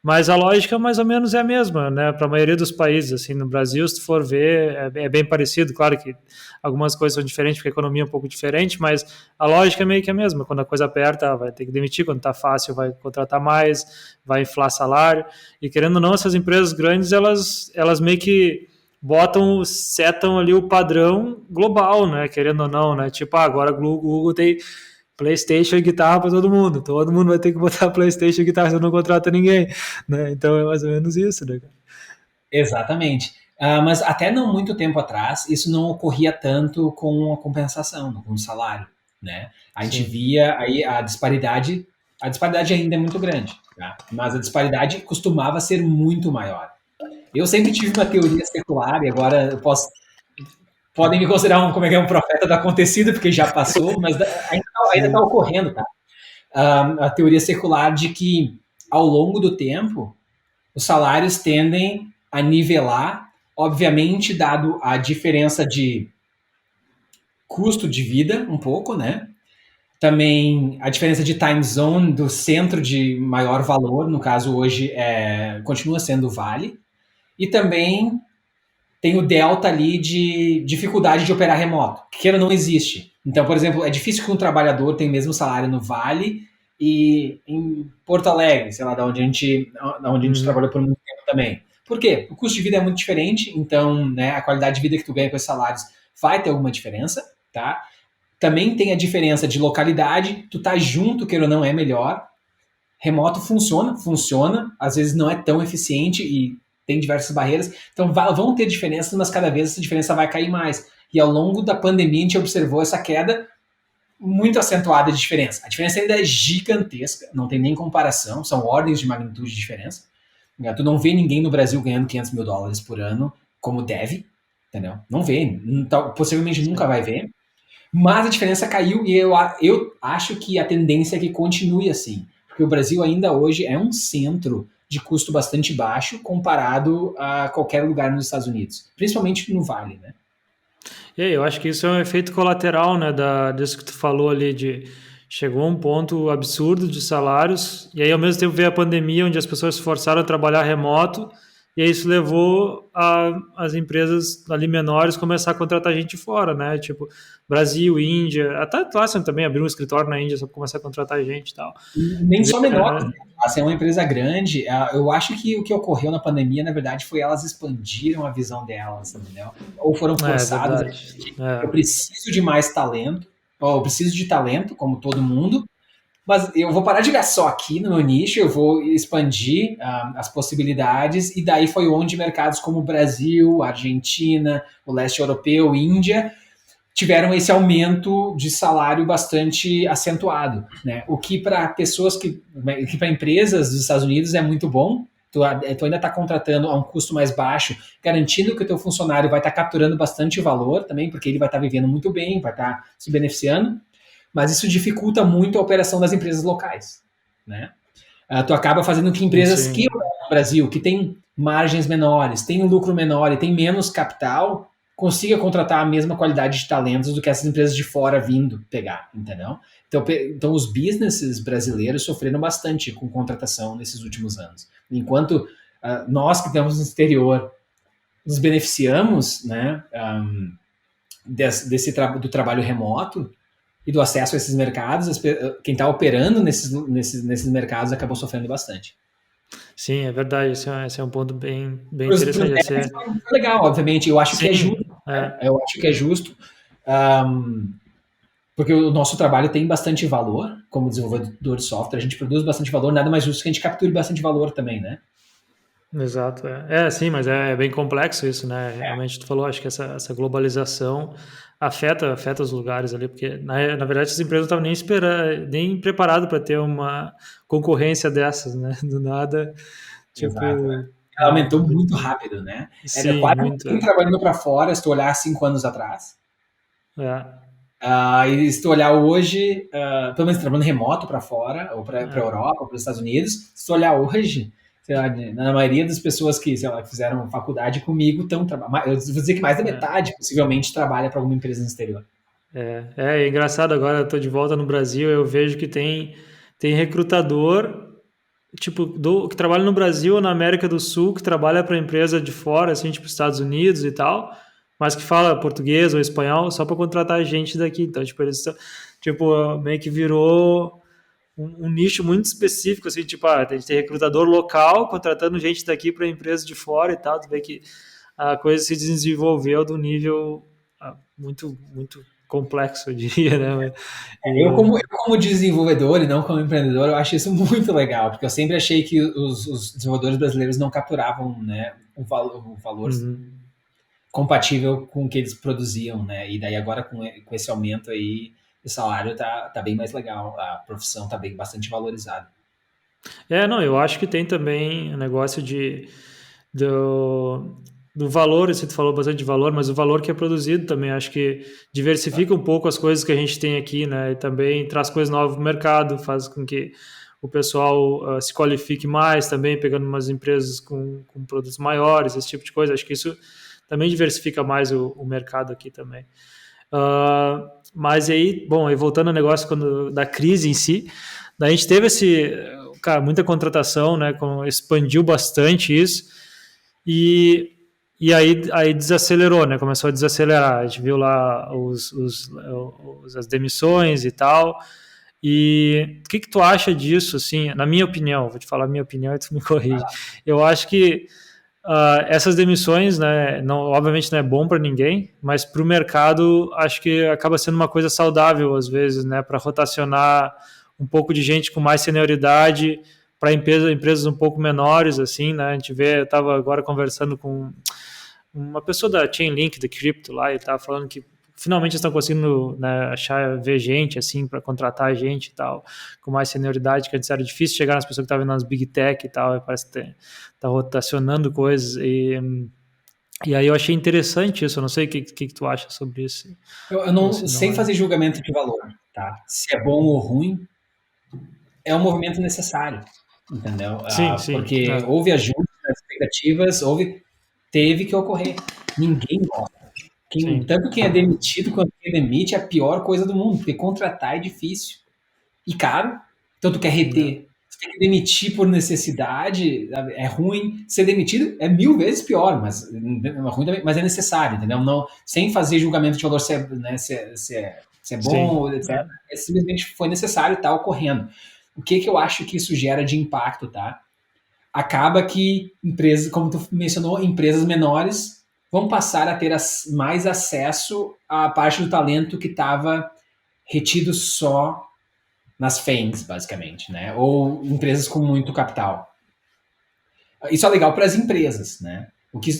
mas a lógica mais ou menos é a mesma, né? Para a maioria dos países, assim, no Brasil, se tu for ver, é bem parecido, claro que algumas coisas são diferentes, porque a economia é um pouco diferente, mas a lógica é meio que a mesma. Quando a coisa aperta, vai ter que demitir, quando está fácil, vai contratar mais, vai inflar salário, e querendo ou não, essas empresas grandes, elas meio que setam ali o padrão global, né? Querendo ou não, né? Tipo, agora o Google tem PlayStation e guitarra para todo mundo vai ter que botar PlayStation e guitarra, se não contrata ninguém, né? Então é mais ou menos isso, né? Exatamente. Mas até não muito tempo atrás, isso não ocorria tanto com a compensação, com o salário, né? A gente via aí a disparidade ainda é muito grande, tá? Mas a disparidade costumava ser muito maior. Eu sempre tive uma teoria secular, e agora podem me considerar um profeta do acontecido, porque já passou, mas ainda está ocorrendo, tá? A teoria secular de que, ao longo do tempo, os salários tendem a nivelar, obviamente, dado a diferença de custo de vida, um pouco, né? Também a diferença de time zone do centro de maior valor, no caso hoje continua sendo o Vale, e também tem o delta ali de dificuldade de operar remoto, que não existe. Então, por exemplo, é difícil que um trabalhador tenha o mesmo salário no Vale e em Porto Alegre, sei lá, da onde a gente trabalhou por muito tempo também. Por quê? O custo de vida é muito diferente, então, né, a qualidade de vida que tu ganha com esses salários vai ter alguma diferença, tá? Também tem a diferença de localidade, tu tá junto, queira ou não, é melhor. Remoto funciona, às vezes não é tão eficiente e tem diversas barreiras, então vão ter diferenças, mas cada vez essa diferença vai cair mais. E ao longo da pandemia a gente observou essa queda muito acentuada de diferença. A diferença ainda é gigantesca, não tem nem comparação, são ordens de magnitude de diferença. Tu não vê ninguém no Brasil ganhando $500 mil por ano como deve, entendeu? Não vê, possivelmente nunca vai ver. Mas a diferença caiu e eu acho que a tendência é que continue assim, porque o Brasil ainda hoje é um centro de custo bastante baixo comparado a qualquer lugar nos Estados Unidos, principalmente no Vale, né? E aí, eu acho que isso é um efeito colateral, né, disso que tu falou ali, chegou a um ponto absurdo de salários, e aí ao mesmo tempo veio a pandemia, onde as pessoas se forçaram a trabalhar remoto, e aí isso levou as empresas ali menores começar a contratar gente fora, né? Tipo, Brasil, Índia, até a Atlassian também abriu um escritório na Índia só para começar a contratar gente e tal. Nem só menores, né? Assim, é uma empresa grande. Eu acho que o que ocorreu na pandemia, na verdade, foi elas expandiram a visão delas, entendeu? Ou foram forçadas a dizer, eu preciso de mais talento, ou eu preciso de talento, como todo mundo, mas eu vou parar de gastar só aqui no meu nicho, eu vou expandir as possibilidades, e daí foi onde mercados como o Brasil, Argentina, o leste europeu, Índia, tiveram esse aumento de salário bastante acentuado, né? O que para pessoas para empresas dos Estados Unidos é muito bom, tu ainda está contratando a um custo mais baixo, garantindo que o teu funcionário vai estar capturando bastante valor também, porque ele vai estar vivendo muito bem, vai estar se beneficiando, mas isso dificulta muito a operação das empresas locais, né? Tu acaba fazendo que empresas que Sim. no Brasil, que tem margens menores, tem um lucro menor e tem menos capital, consiga contratar a mesma qualidade de talentos do que essas empresas de fora vindo pegar, entendeu? Então os businesses brasileiros sofreram bastante com contratação nesses últimos anos. Enquanto nós que estamos no exterior nos beneficiamos, né, do trabalho remoto e do acesso a esses mercados, quem está operando nesses mercados acabou sofrendo bastante. Sim, é verdade. Esse é um ponto bem Para os interessante. devs foi legal, obviamente. Eu acho que é justo. Sim, Né? Eu acho que é justo. Porque o nosso trabalho tem bastante valor como desenvolvedor de software. A gente produz bastante valor, nada mais justo que a gente capture bastante valor também, né? exato. Sim, mas é bem complexo isso, né? Realmente, tu falou, acho que essa globalização afeta os lugares ali, porque na verdade as empresas não estavam nem preparadas para ter uma concorrência dessas, né? Do nada, Exato. tipo. Ela aumentou muito rápido, né? Era Sim, quase muito. ninguém trabalhando para fora, se tu olhar 5 anos atrás. É, E se tu olhar hoje, pelo menos trabalhando remoto para fora, ou para a é, Europa, ou para os Estados Unidos, se tu olhar hoje, sei lá, na maioria das pessoas que, sei lá, fizeram faculdade comigo estão trabalhando. Eu vou dizer que mais da metade, possivelmente, trabalha para alguma empresa no exterior. é engraçado agora, eu tô de volta no Brasil, eu vejo que tem recrutador, tipo, que trabalha no Brasil ou na América do Sul, que trabalha para empresa de fora, assim, tipo Estados Unidos e tal, mas que fala português ou espanhol só para contratar gente daqui. Então, tipo, tipo, meio que virou um nicho muito específico, assim, tipo, a gente tem recrutador local contratando gente daqui para empresa de fora e tal, tu vê que a coisa se desenvolveu do nível muito, muito complexo, eu diria, né? Eu como desenvolvedor e não como empreendedor, eu acho isso muito legal, porque eu sempre achei que os desenvolvedores brasileiros não capturavam, né, o valor Uhum. compatível com o que eles produziam, né? E daí agora com esse aumento aí, o salário tá bem mais legal, a profissão tá bem bastante valorizada. Não, eu acho que tem também o negócio do, do valor, você falou bastante de valor, mas o valor que é produzido também, acho que diversifica um pouco as coisas que a gente tem aqui, né? E também traz coisas novas no mercado, faz com que o pessoal se qualifique mais também, pegando umas empresas com produtos maiores, esse tipo de coisa. Acho que isso também diversifica mais o mercado aqui também. Mas aí, bom, aí voltando ao negócio da crise em si, daí a gente teve cara, muita contratação, né? Expandiu bastante isso e aí desacelerou, né? Começou a desacelerar. A gente viu lá as demissões e tal. E o que tu acha disso, assim? Na minha opinião, vou te falar a minha opinião e tu me corrige. Eu acho que essas demissões, né, não, obviamente não é bom para ninguém, mas para o mercado acho que acaba sendo uma coisa saudável às vezes, né, para rotacionar um pouco de gente com mais senioridade para empresas um pouco menores, assim, né? A gente vê, eu estava agora conversando com uma pessoa da Chainlink, da Crypto lá, e estava falando que finalmente estão conseguindo, né, ver gente assim para contratar gente e tal, com mais senioridade, que antes era difícil chegar nas pessoas que estavam nas Big Tech e tal, e parece que tá rotacionando coisas e aí eu achei interessante isso, eu não sei o que tu acha sobre isso. Eu não, Você não sem é? fazer julgamento de valor, tá? Se é bom ou ruim, é um movimento necessário, entendeu? Sim. Porque houve ajuste nas expectativas, teve que ocorrer. Ninguém gosta. Sim. Tanto quem é demitido quanto quem demite é a pior coisa do mundo, porque contratar é difícil e caro, então tu quer É. reter. Você tem que demitir por necessidade, é ruim. Ser demitido é 1000 vezes pior, mas é ruim também, mas é necessário, entendeu? Não, sem fazer julgamento de valor se é, né, se é bom, Sim. etc. Simplesmente foi necessário, tá ocorrendo. O que eu acho que isso gera de impacto, tá? Acaba que empresas, como tu mencionou, empresas menores vão passar a ter mais acesso à parte do talento que estava retido só nas FANGs, basicamente, né? Ou empresas com muito capital. Isso é legal para as empresas, né? O que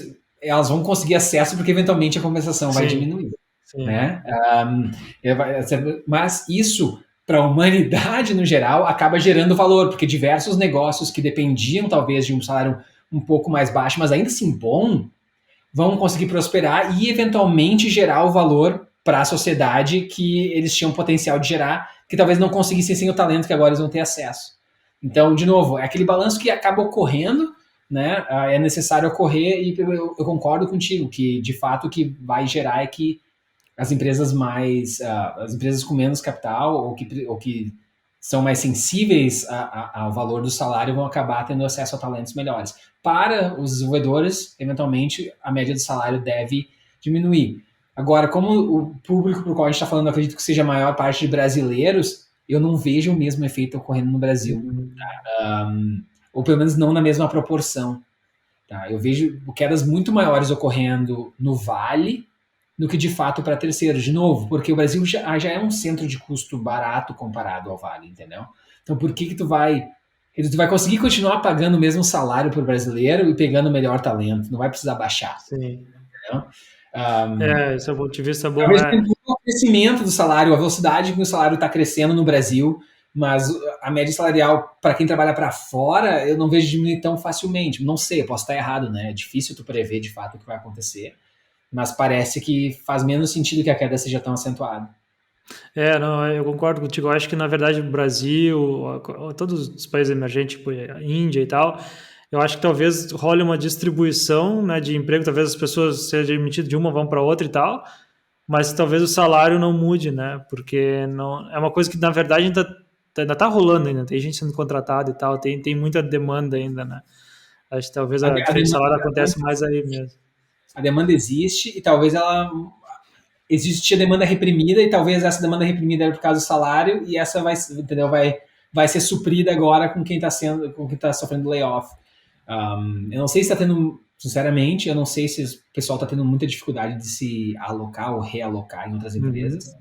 elas vão conseguir acesso porque eventualmente a compensação vai Sim. diminuir, Sim. né? Mas isso para a humanidade no geral, acaba gerando valor, porque diversos negócios que dependiam talvez de um salário um pouco mais baixo, mas ainda assim bom, vão conseguir prosperar e eventualmente gerar o valor para a sociedade que eles tinham potencial de gerar, que talvez não conseguissem sem o talento que agora eles vão ter acesso. Então, de novo, é aquele balanço que acaba ocorrendo, né? É necessário ocorrer e eu concordo contigo que de fato o que vai gerar é que as empresas as empresas com menos capital ou que são mais sensíveis ao valor do salário vão acabar tendo acesso a talentos melhores. Para os desenvolvedores, eventualmente, a média do salário deve diminuir. Agora, como o público para o qual a gente está falando, eu acredito que seja a maior parte de brasileiros, eu não vejo o mesmo efeito ocorrendo no Brasil. Ou pelo menos não na mesma proporção. Tá? Eu vejo quedas muito maiores ocorrendo no Vale do que de fato para terceiros, de novo, porque o Brasil já é um centro de custo barato comparado ao Vale, entendeu? Então por que tu vai conseguir continuar pagando o mesmo salário para o brasileiro e pegando o melhor talento, não vai precisar baixar, Sim. entendeu? Esse é um ponto de vista bom. Talvez tenha o crescimento do salário, a velocidade que o salário está crescendo no Brasil, mas a média salarial para quem trabalha para fora, eu não vejo diminuir tão facilmente. Não sei, eu posso estar errado, né? É difícil tu prever de fato o que vai acontecer, mas parece que faz menos sentido que a queda seja tão acentuada. Não, eu concordo contigo. Eu acho que, na verdade, o Brasil, todos os países emergentes, tipo a Índia e tal, eu acho que talvez role uma distribuição, né, de emprego, talvez as pessoas sejam demitidas de uma, vão para outra e tal, mas talvez o salário não mude, né, porque não, é uma coisa que, na verdade, ainda tá rolando ainda, tem gente sendo contratada e tal, tem muita demanda ainda, né. Acho que talvez a diferença de salário acontece mais aí mesmo. A demanda existe e talvez ela existe a demanda reprimida e talvez essa demanda reprimida é por causa do salário e essa vai, entendeu, vai ser suprida agora com quem está sofrendo layoff. Eu não sei se está tendo, sinceramente, eu não sei se o pessoal está tendo muita dificuldade de se alocar ou realocar em outras empresas,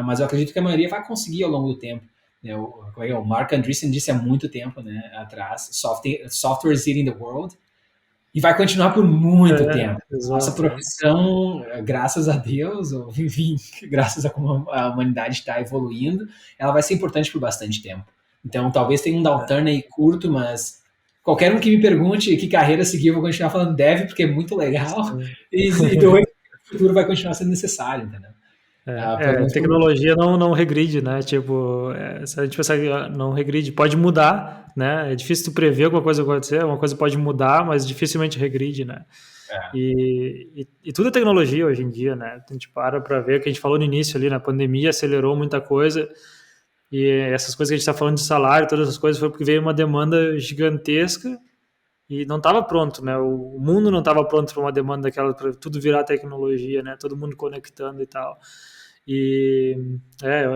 mas eu acredito que a maioria vai conseguir ao longo do tempo. O Mark Andreessen disse há muito tempo, né, atrás, software is eating the world, e vai continuar por muito tempo. Exato, nossa profissão, graças a Deus, ou enfim, graças a como a humanidade está evoluindo, ela vai ser importante por bastante tempo. Então, talvez tenha um downturn aí curto, mas qualquer um que me pergunte que carreira seguir, eu vou continuar falando dev, porque é muito legal, e dois, o futuro vai continuar sendo necessário, entendeu? Tecnologia não regride, né? Tipo, se a gente pensar que não regride, pode mudar, né? É difícil tu prever alguma coisa acontecer, uma coisa pode mudar, mas dificilmente regride, né? E tudo é tecnologia hoje em dia, né? A gente para ver o que a gente falou no início ali, na pandemia acelerou muita coisa, e essas coisas que a gente está falando de salário, todas essas coisas, foi porque veio uma demanda gigantesca e não estava pronto, né? O mundo não estava pronto para uma demanda daquela, para tudo virar tecnologia, né? Todo mundo conectando e tal. E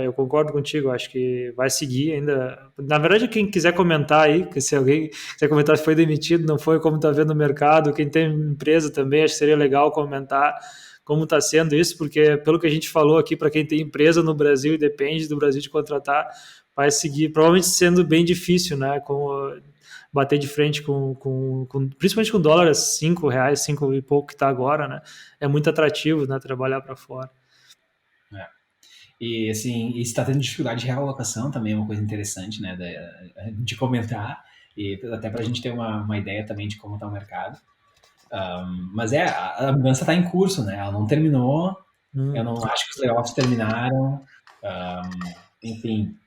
eu concordo contigo, acho que vai seguir ainda. Na verdade, quem quiser comentar aí, que se alguém quiser comentar se foi demitido, não foi, como está vendo no mercado, quem tem empresa também, acho que seria legal comentar como está sendo isso, porque pelo que a gente falou aqui, para quem tem empresa no Brasil e depende do Brasil de contratar, vai seguir, provavelmente sendo bem difícil, né? Bater de frente principalmente com dólar a 5 reais, 5 e pouco que está agora, né? É muito atrativo, né? Trabalhar para fora. E assim, está tendo dificuldade de realocação também, é uma coisa interessante, né, de comentar, e até para a gente ter uma ideia também de como está o mercado. Mas a mudança está em curso, né? Ela não terminou. Eu não acho que os layoffs terminaram. Enfim,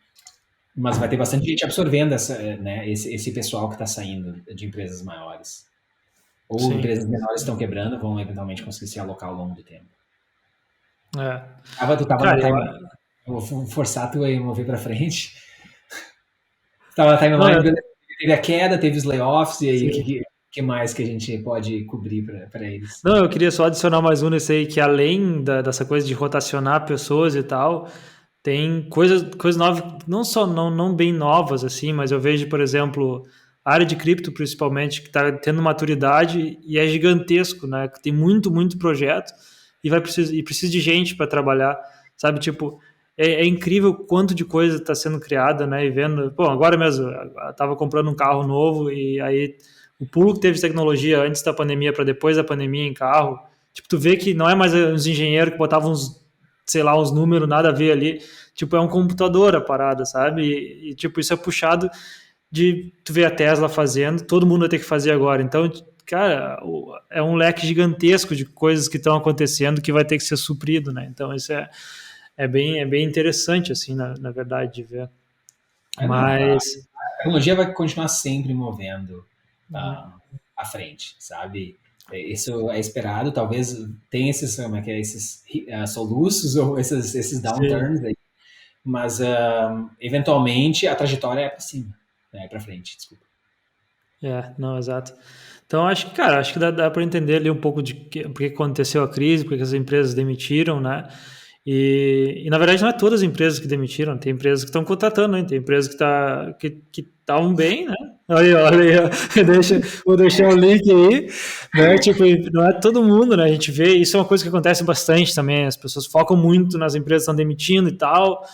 mas vai ter bastante gente absorvendo esse pessoal que está saindo de empresas maiores. Ou Sim. Empresas menores estão quebrando, vão eventualmente conseguir se alocar ao longo do tempo. Tu tava na timeline. Eu vou forçar tu aí a mover para frente. Tava na timeline, teve a queda, teve os layoffs, e aí o que mais que a gente pode cobrir para eles? Não, eu queria só adicionar mais um nesse aí, que além dessa coisa de rotacionar pessoas e tal, tem coisas novas, não bem novas assim, mas eu vejo, por exemplo, a área de cripto principalmente, que está tendo maturidade e é gigantesco, né? Tem muito projeto e precisa de gente para trabalhar, sabe? Tipo, é incrível o quanto de coisa está sendo criada, né? E vendo, agora mesmo, eu estava comprando um carro novo e aí o pulo que teve de tecnologia antes da pandemia para depois da pandemia em carro, tipo, tu vê que não é mais uns engenheiros que botavam uns sei lá, uns números, nada a ver ali. Tipo, é um computador a parada, sabe? Tipo, isso é puxado de tu ver a Tesla fazendo, todo mundo vai ter que fazer agora. Então, cara, é um leque gigantesco de coisas que estão acontecendo que vai ter que ser suprido, né? Então, isso é bem interessante, assim, na verdade, de ver. Não, a Mas, tecnologia vai continuar sempre movendo ah, à frente, sabe? Isso é esperado, talvez tenha esses, como é que é, esses soluços ou esses sim, downturns aí, mas eventualmente a trajetória é para cima, né? É para frente, desculpa. não, exato. Então, acho que, cara, acho que dá para entender ali um pouco de por que aconteceu a crise, por que as empresas demitiram, né? Na verdade, não é todas as empresas que demitiram, tem empresas que estão contratando, né? Tem empresas que estavam bem, né? Olha aí, ó. Vou deixar o link aí, né? Tipo, não é todo mundo, né? A gente vê, isso é uma coisa que acontece bastante também, as pessoas focam muito nas empresas que estão demitindo e tal,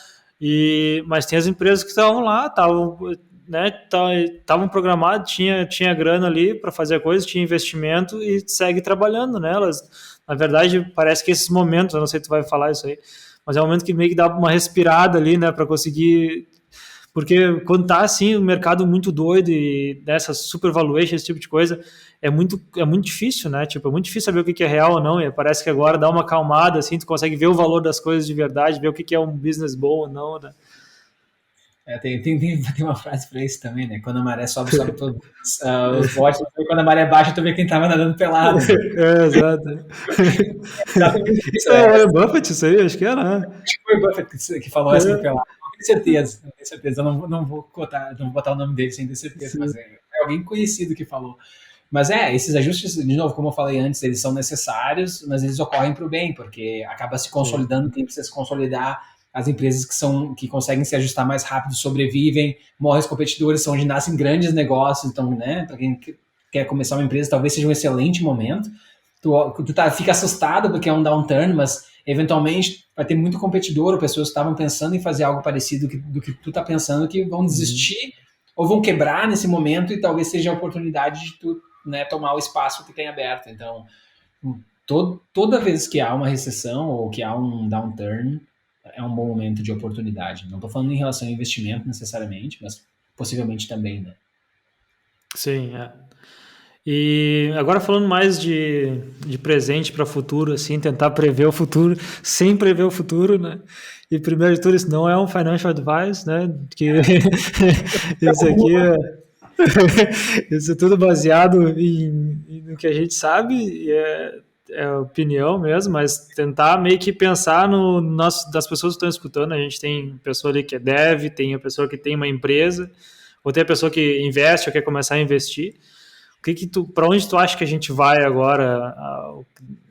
mas tem as empresas que estavam lá, estavam, né, estavam programadas, tinha grana ali para fazer a coisa, tinha investimento e segue trabalhando nelas. Na verdade, parece que esses momentos, eu não sei se tu vai falar isso aí, mas é um momento que meio que dá uma respirada ali, né, para conseguir. Porque quando tá assim, o mercado muito doido e dessas super valuation, esse tipo de coisa, é muito difícil, né? Tipo, é muito difícil saber o que é real ou não. E parece que agora dá uma acalmada, assim, tu consegue ver o valor das coisas de verdade, ver o que é um business bom ou não, né? Tem uma frase para isso também, né? Quando a maré sobe, sobe todos os botes, e quando a maré baixa, tu vê quem tava nadando pelado, né? Exato. Exatamente isso, É né? o Warren Buffett, isso aí, acho que era, né? Acho que foi o Buffett que falou essa do É, pelado. Não tenho certeza, não tenho certeza. Eu não vou cotar, não vou botar o nome dele sem ter certeza, sim, mas é alguém conhecido que falou. Mas esses ajustes, de novo, como eu falei antes, eles são necessários, mas eles ocorrem para o bem, porque acaba se sim. consolidando quem precisa se consolidar. As empresas que conseguem se ajustar mais rápido sobrevivem, morrem os competidores, são onde nascem grandes negócios. Então, né, para quem quer começar uma empresa, talvez seja um excelente momento. Fica assustado porque é um downturn, mas eventualmente vai ter muito competidor ou pessoas que estavam pensando em fazer algo parecido do que tu está pensando que vão Uhum. desistir ou vão quebrar nesse momento e talvez seja a oportunidade de tu, né, tomar o espaço que tem aberto. Então, toda vez que há uma recessão ou que há um downturn, é um bom momento de oportunidade. Não estou falando em relação ao investimento necessariamente, mas possivelmente também, né? Sim, é. E agora falando mais de presente para futuro, assim, tentar prever o futuro, sem prever o futuro, né? E primeiro de tudo, isso não é um financial advice, né? Que isso aqui isso é tudo baseado no que a gente sabe, e é opinião mesmo, mas tentar meio que pensar no nosso, das pessoas que estão escutando. A gente tem pessoa ali que é dev, tem a pessoa que tem uma empresa, ou tem a pessoa que investe ou quer começar a investir. Para onde tu acha que a gente vai agora,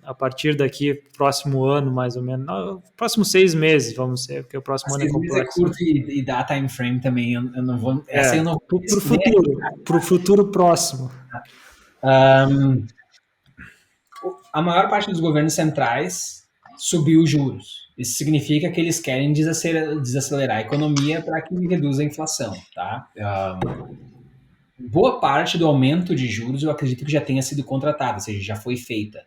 a partir daqui, próximo ano, mais ou menos? Não, próximos 6 meses, vamos ser, porque o próximo ano é 6 meses é complexo. curto e dá time frame também. Eu não vou. Essa eu É, não vou nem para o futuro próximo. Um, a maior parte dos governos centrais subiu os juros. Isso significa que eles querem desacelerar a economia para que reduza a inflação, tá? Boa parte do aumento de juros eu acredito que já tenha sido contratada, ou seja, já foi feita.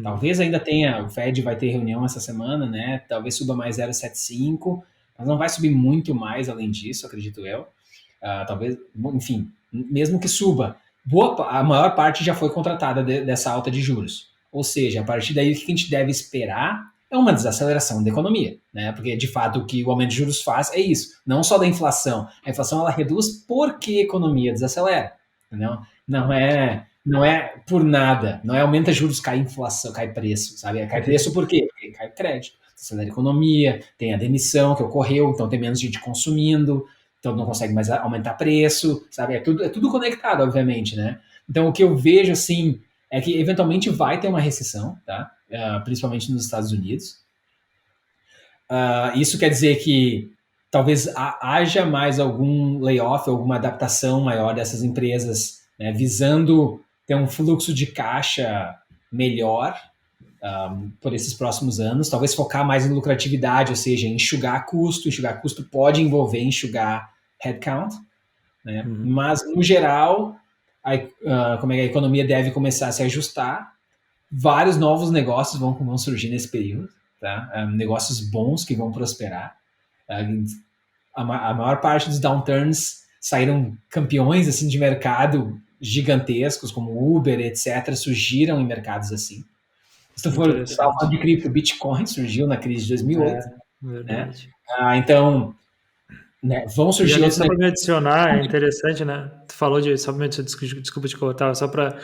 Talvez ainda tenha, o Fed vai ter reunião essa semana, né? Talvez suba mais 0,75, mas não vai subir muito mais além disso, acredito eu. Talvez, enfim, mesmo que suba, a maior parte já foi contratada dessa alta de juros. Ou seja, a partir daí o que a gente deve esperar é uma desaceleração da economia, né? Porque de fato o que o aumento de juros faz é isso, não só da inflação. A inflação ela reduz porque a economia desacelera, entendeu? Não é por nada, não é aumenta juros, cai inflação, cai preço, sabe? Cai preço por quê? Porque cai crédito, desacelera a economia, tem a demissão que ocorreu, então tem menos gente consumindo, então não consegue mais aumentar preço, sabe? É tudo conectado, obviamente, né? Então o que eu vejo, assim, é que eventualmente vai ter uma recessão, tá? Principalmente nos Estados Unidos. Isso quer dizer que talvez haja mais algum layoff, alguma adaptação maior dessas empresas, né, visando ter um fluxo de caixa melhor por esses próximos anos, talvez focar mais em lucratividade, ou seja, enxugar custo. Enxugar custo pode envolver enxugar headcount, né? Uhum. Mas, no geral, como é que a economia deve começar a se ajustar, vários novos negócios vão surgir nesse período, tá? Negócios bons que vão prosperar. A maior parte dos downturns saíram campeões assim de mercado gigantescos, como Uber, etc., surgiram em mercados assim. Se tu for, você estava falando de cripto, Bitcoin surgiu na crise de 2008, né? Verdade. Então, né, vão E surgir ali, outros só para me negócios. adicionar, é interessante, né? Tu falou de. Desculpa te cortar, só para.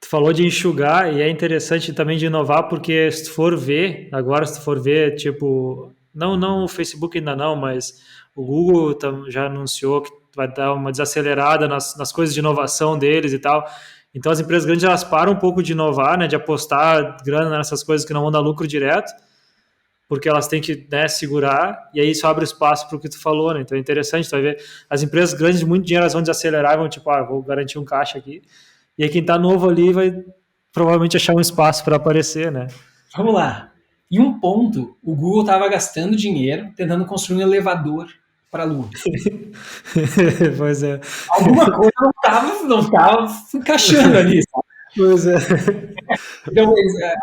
Tu falou de enxugar e é interessante também de inovar, porque se tu for ver, agora, se tu for ver, tipo. Não o Facebook ainda não, mas o Google já anunciou que vai dar uma desacelerada nas coisas de inovação deles e tal. Então, as empresas grandes elas param um pouco de inovar, né? De apostar grana nessas coisas que não vão dar lucro direto, porque elas têm que, né, segurar, e aí isso abre espaço para o que tu falou, né? Então é interessante, tu vai ver, as empresas grandes de muito dinheiro, elas vão desacelerar, vão tipo, vou garantir um caixa aqui, e aí quem está novo ali vai provavelmente achar um espaço para aparecer, né? Vamos lá. Em um ponto, o Google estava gastando dinheiro tentando construir um elevador para a Lua. Pois é. Alguma coisa não tava encaixando ali, sabe? Pois é. Então,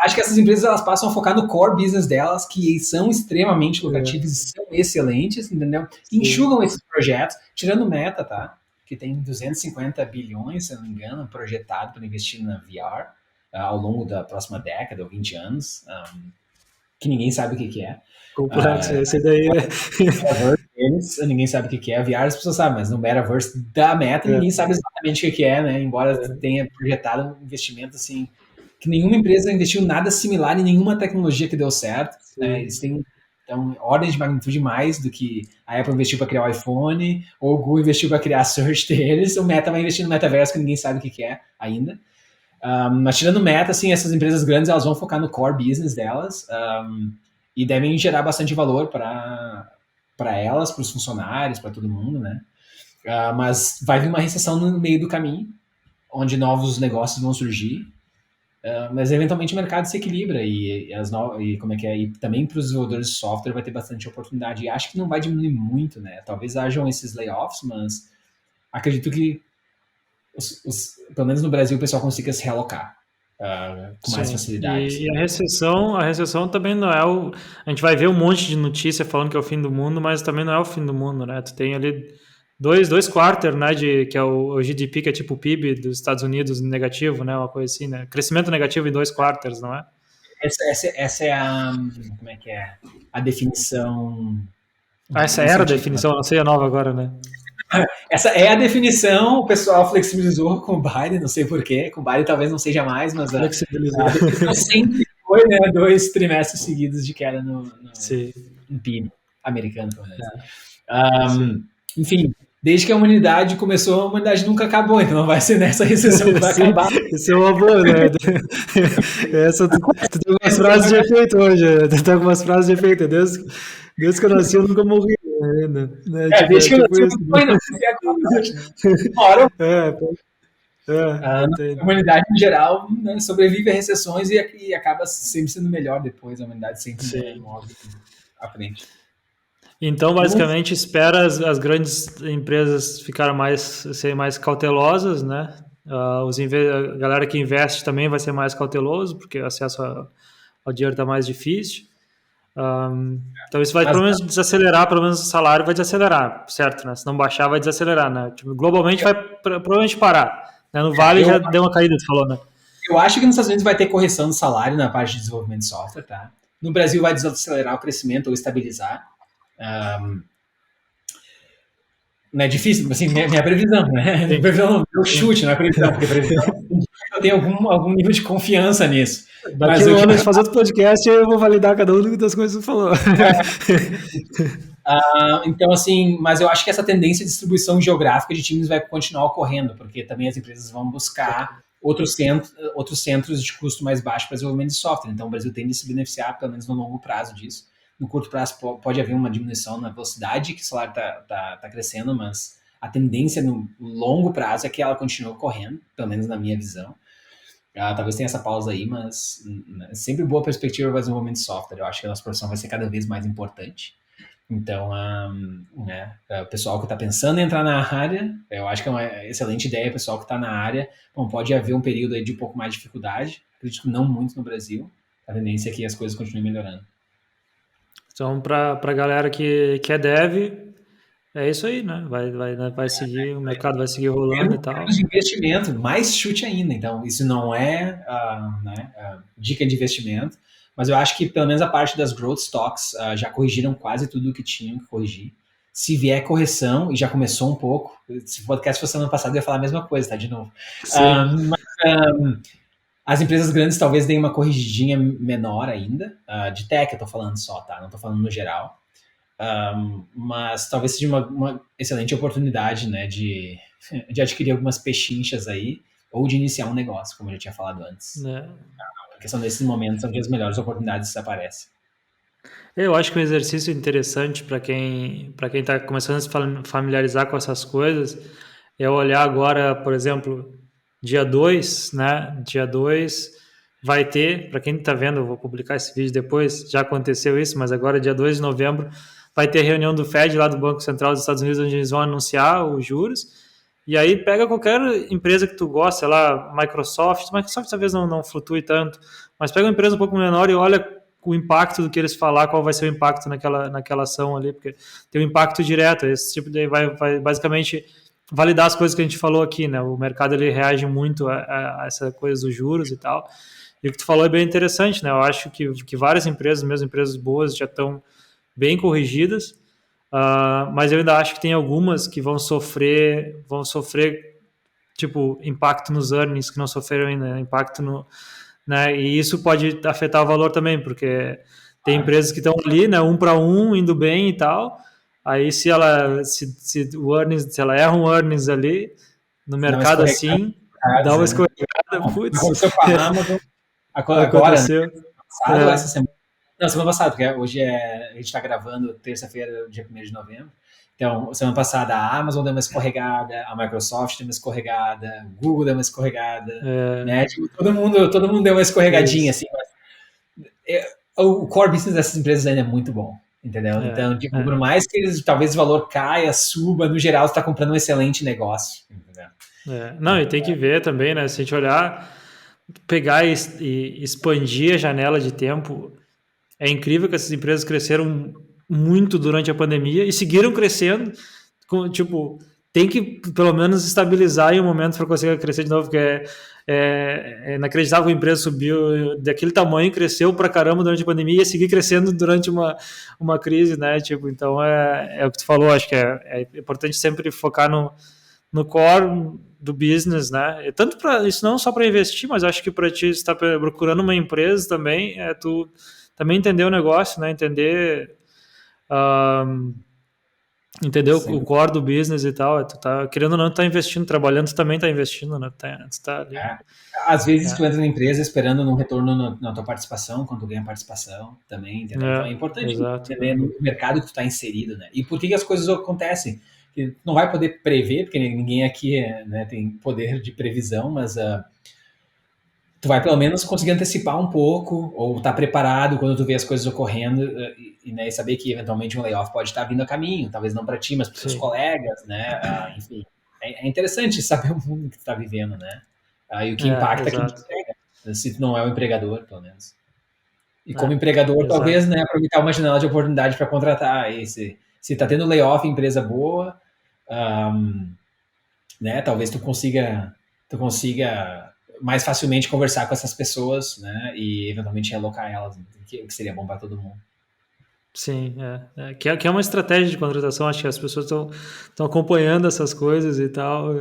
acho que essas empresas elas passam a focar no core business delas, que são extremamente lucrativos e são excelentes, entendeu? Enxugam esses projetos, tirando o Meta, tá? Que tem 250 bilhões, se eu não me engano, projetado para investir na VR ao longo da próxima década ou 20 anos, que ninguém sabe o que é. Complexo, esse daí é. Ninguém sabe o que é. A VR as pessoas sabem, mas no Metaverse da Meta ninguém sabe exatamente o que é, né? Embora tenha projetado um investimento assim que nenhuma empresa investiu nada similar em nenhuma tecnologia que deu certo. Né? Eles têm então, ordem de magnitude mais do que a Apple investiu para criar o iPhone, ou o Google investiu para criar a search deles, o Meta vai investir no metaverso que ninguém sabe o que é ainda. Mas tirando o Meta, assim, essas empresas grandes elas vão focar no core business delas e devem gerar bastante valor para elas, para os funcionários, para todo mundo, né? Mas vai vir uma recessão no meio do caminho, onde novos negócios vão surgir. Mas eventualmente o mercado se equilibra e como é que é? E também para os desenvolvedores de software vai ter bastante oportunidade. E acho que não vai diminuir muito, né? Talvez hajam esses layoffs, mas acredito que pelo menos no Brasil o pessoal consiga se realocar com mais facilidade. E a recessão também não é o. A gente vai ver um monte de notícia falando que é o fim do mundo, mas também não é o fim do mundo, né? Tu tem ali dois quartos, né? Que é o GDP, que é tipo o PIB dos Estados Unidos negativo, né? Uma coisa assim, né? Crescimento negativo em 2 quartos, não é? Essa é a. Como é que é? A definição. Essa era a definição, não sei a nova agora, né? Essa é a definição, o pessoal flexibilizou com o Biden, não sei porquê, com o Biden talvez não seja mais, mas a definição sempre foi, né, 2 trimestres seguidos de queda no PIB americano, pelo menos. Enfim, desde que a humanidade começou, a humanidade nunca acabou, então não vai ser nessa recessão que vai acabar. Isso é uma boa, né? Tu tem algumas frases de efeito hoje, tu tem algumas frases de efeito, desde que eu nasci eu nunca morri. Né? Desde que eu nasci, a humanidade em geral, né, sobrevive a recessões e acaba sempre sendo melhor depois. A humanidade sempre move à frente. Então, basicamente, espera as grandes empresas serem mais cautelosas, né? A galera que investe também vai ser mais cauteloso, porque o acesso ao dinheiro está mais difícil. Então isso vai pelo menos desacelerar, pelo menos o salário vai desacelerar, certo, né? Se não baixar, vai desacelerar, né? Tipo, globalmente vai provavelmente parar. Né? No Vale já deu uma caída, tu falou, né? Eu acho que nos Estados Unidos vai ter correção do salário na parte de desenvolvimento de software, tá? No Brasil vai desacelerar o crescimento ou estabilizar. Não é difícil, assim, minha previsão, né? Minha previsão, meu chute, não é previsão, porque previsão eu tenho algum nível de confiança nisso. Daqui a um ano a gente fazer outro podcast e eu vou validar cada uma das coisas que você falou. Então, assim, mas eu acho que essa tendência de distribuição geográfica de times vai continuar ocorrendo, porque também as empresas vão buscar outros centros de custo mais baixo para desenvolvimento de software. Então, o Brasil tende a se beneficiar, pelo menos no longo prazo disso. No curto prazo pode haver uma diminuição na velocidade que o salário está crescendo, mas a tendência no longo prazo é que ela continue ocorrendo, pelo menos na minha visão. Talvez tenha essa pausa aí, mas sempre boa perspectiva para o desenvolvimento de software. Eu acho que a nossa profissão vai ser cada vez mais importante. Então, o pessoal que está pensando em entrar na área, eu acho que é uma excelente ideia. O pessoal que está na área, pode haver um período aí de um pouco mais de dificuldade. Acredito que não muito no Brasil. A tendência é que as coisas continuem melhorando. Então, para a galera que é dev, é isso aí, né? Vai seguir, o mercado vai seguir rolando e Termos tal. de investimento, mais chute ainda. Então, isso não é né, dica de investimento, mas eu acho que pelo menos a parte das growth stocks já corrigiram quase tudo o que tinham que corrigir. Se vier correção, e já começou um pouco, se o podcast fosse ano passado, eu ia falar a mesma coisa, tá? De novo. Sim. Mas as empresas grandes talvez deem uma corrigidinha menor ainda, de tech eu tô falando só, tá? Não tô falando no geral. Mas talvez seja uma excelente oportunidade, né, de adquirir algumas pechinchas aí, ou de iniciar um negócio, como eu já tinha falado antes. Né? Porque são nesses momentos onde as melhores oportunidades aparecem. Eu acho que um exercício interessante para quem está começando a se familiarizar com essas coisas é olhar agora, por exemplo, dia 2, né? Dia 2 vai ter, para quem está vendo, eu vou publicar esse vídeo depois, já aconteceu isso, mas agora dia 2 de novembro vai ter reunião do Fed lá do Banco Central dos Estados Unidos, onde eles vão anunciar os juros. E aí pega qualquer empresa que tu gosta, sei lá, Microsoft talvez não flutue tanto, mas pega uma empresa um pouco menor e olha o impacto do que eles falar, qual vai ser o impacto naquela ação ali, porque tem um impacto direto, esse tipo de vai basicamente validar as coisas que a gente falou aqui, né? O mercado ele reage muito a essa coisa dos juros e tal. E o que tu falou é bem interessante, né? Eu acho que várias empresas, mesmo empresas boas, já estão bem corrigidas, mas eu ainda acho que tem algumas que vão sofrer tipo impacto nos earnings que não sofreram ainda, né? Impacto no, né? E isso pode afetar o valor também, porque tem empresas que estão ali, né, um para um, indo bem e tal. Aí se o earnings, se ela erra um earnings ali no Dá uma mercado escorregada, assim, dá uma né? escorregada, putz, Aconteceu com a Amazon, agora, né? aconteceu. Passado, essa É, semana. Não, semana passada, porque hoje a gente está gravando terça-feira, dia 1º de novembro. Então, semana passada a Amazon deu uma escorregada, a Microsoft deu uma escorregada, o Google deu uma escorregada, é, né? Tipo, todo mundo deu uma escorregadinha, isso. assim. O core business dessas empresas ainda é muito bom, entendeu? É, Então, tipo, por é, mais que eles, talvez o valor caia, suba, no geral, você está comprando um excelente negócio, entendeu? Não, e tem que ver também, né? Se a gente olhar, pegar e expandir a janela de tempo, é incrível que essas empresas cresceram muito durante a pandemia e seguiram crescendo. Tipo, tem que pelo menos estabilizar em um momento para conseguir crescer de novo, porque é inacreditável. A empresa subiu daquele tamanho, cresceu para caramba durante a pandemia e ia seguir crescendo durante uma crise, né? Tipo, então é o que tu falou, acho que é importante sempre focar no core do business, né? E tanto para isso não só para investir, mas acho que para ti estar procurando uma empresa também, tu também entender o negócio, né? Um, entender o Sempre. core do business e tal. Tu tá querendo ou não, tu tá investindo, trabalhando, tu também tá investindo, né? Tu tá ali. É. Às vezes tu É, entra na empresa esperando um retorno na tua participação, quando tu ganha participação também, entendeu? Então é importante exato. entender no mercado que tu está inserido, né? E por que as coisas acontecem. Que tu não vai poder prever, porque ninguém aqui né, tem poder de previsão, mas tu vai pelo menos conseguir antecipar um pouco, ou estar preparado quando tu vê as coisas ocorrendo, né, e saber que eventualmente um layoff pode estar vindo a caminho, talvez não para ti, mas para os teus Sim. colegas, né? Enfim, é interessante saber o mundo que tu está vivendo, né? E o que impacta quem te Exato. emprega, se tu não é o empregador, pelo menos. E como empregador, Exato. talvez, né, aproveitar uma janela de oportunidade para contratar. Aí, se tá tendo layoff em empresa boa, um, né, talvez tu consiga mais facilmente conversar com essas pessoas, né, e eventualmente realocar elas, o que seria bom para todo mundo. Sim, que é uma estratégia de contratação, acho que as pessoas estão acompanhando essas coisas e tal.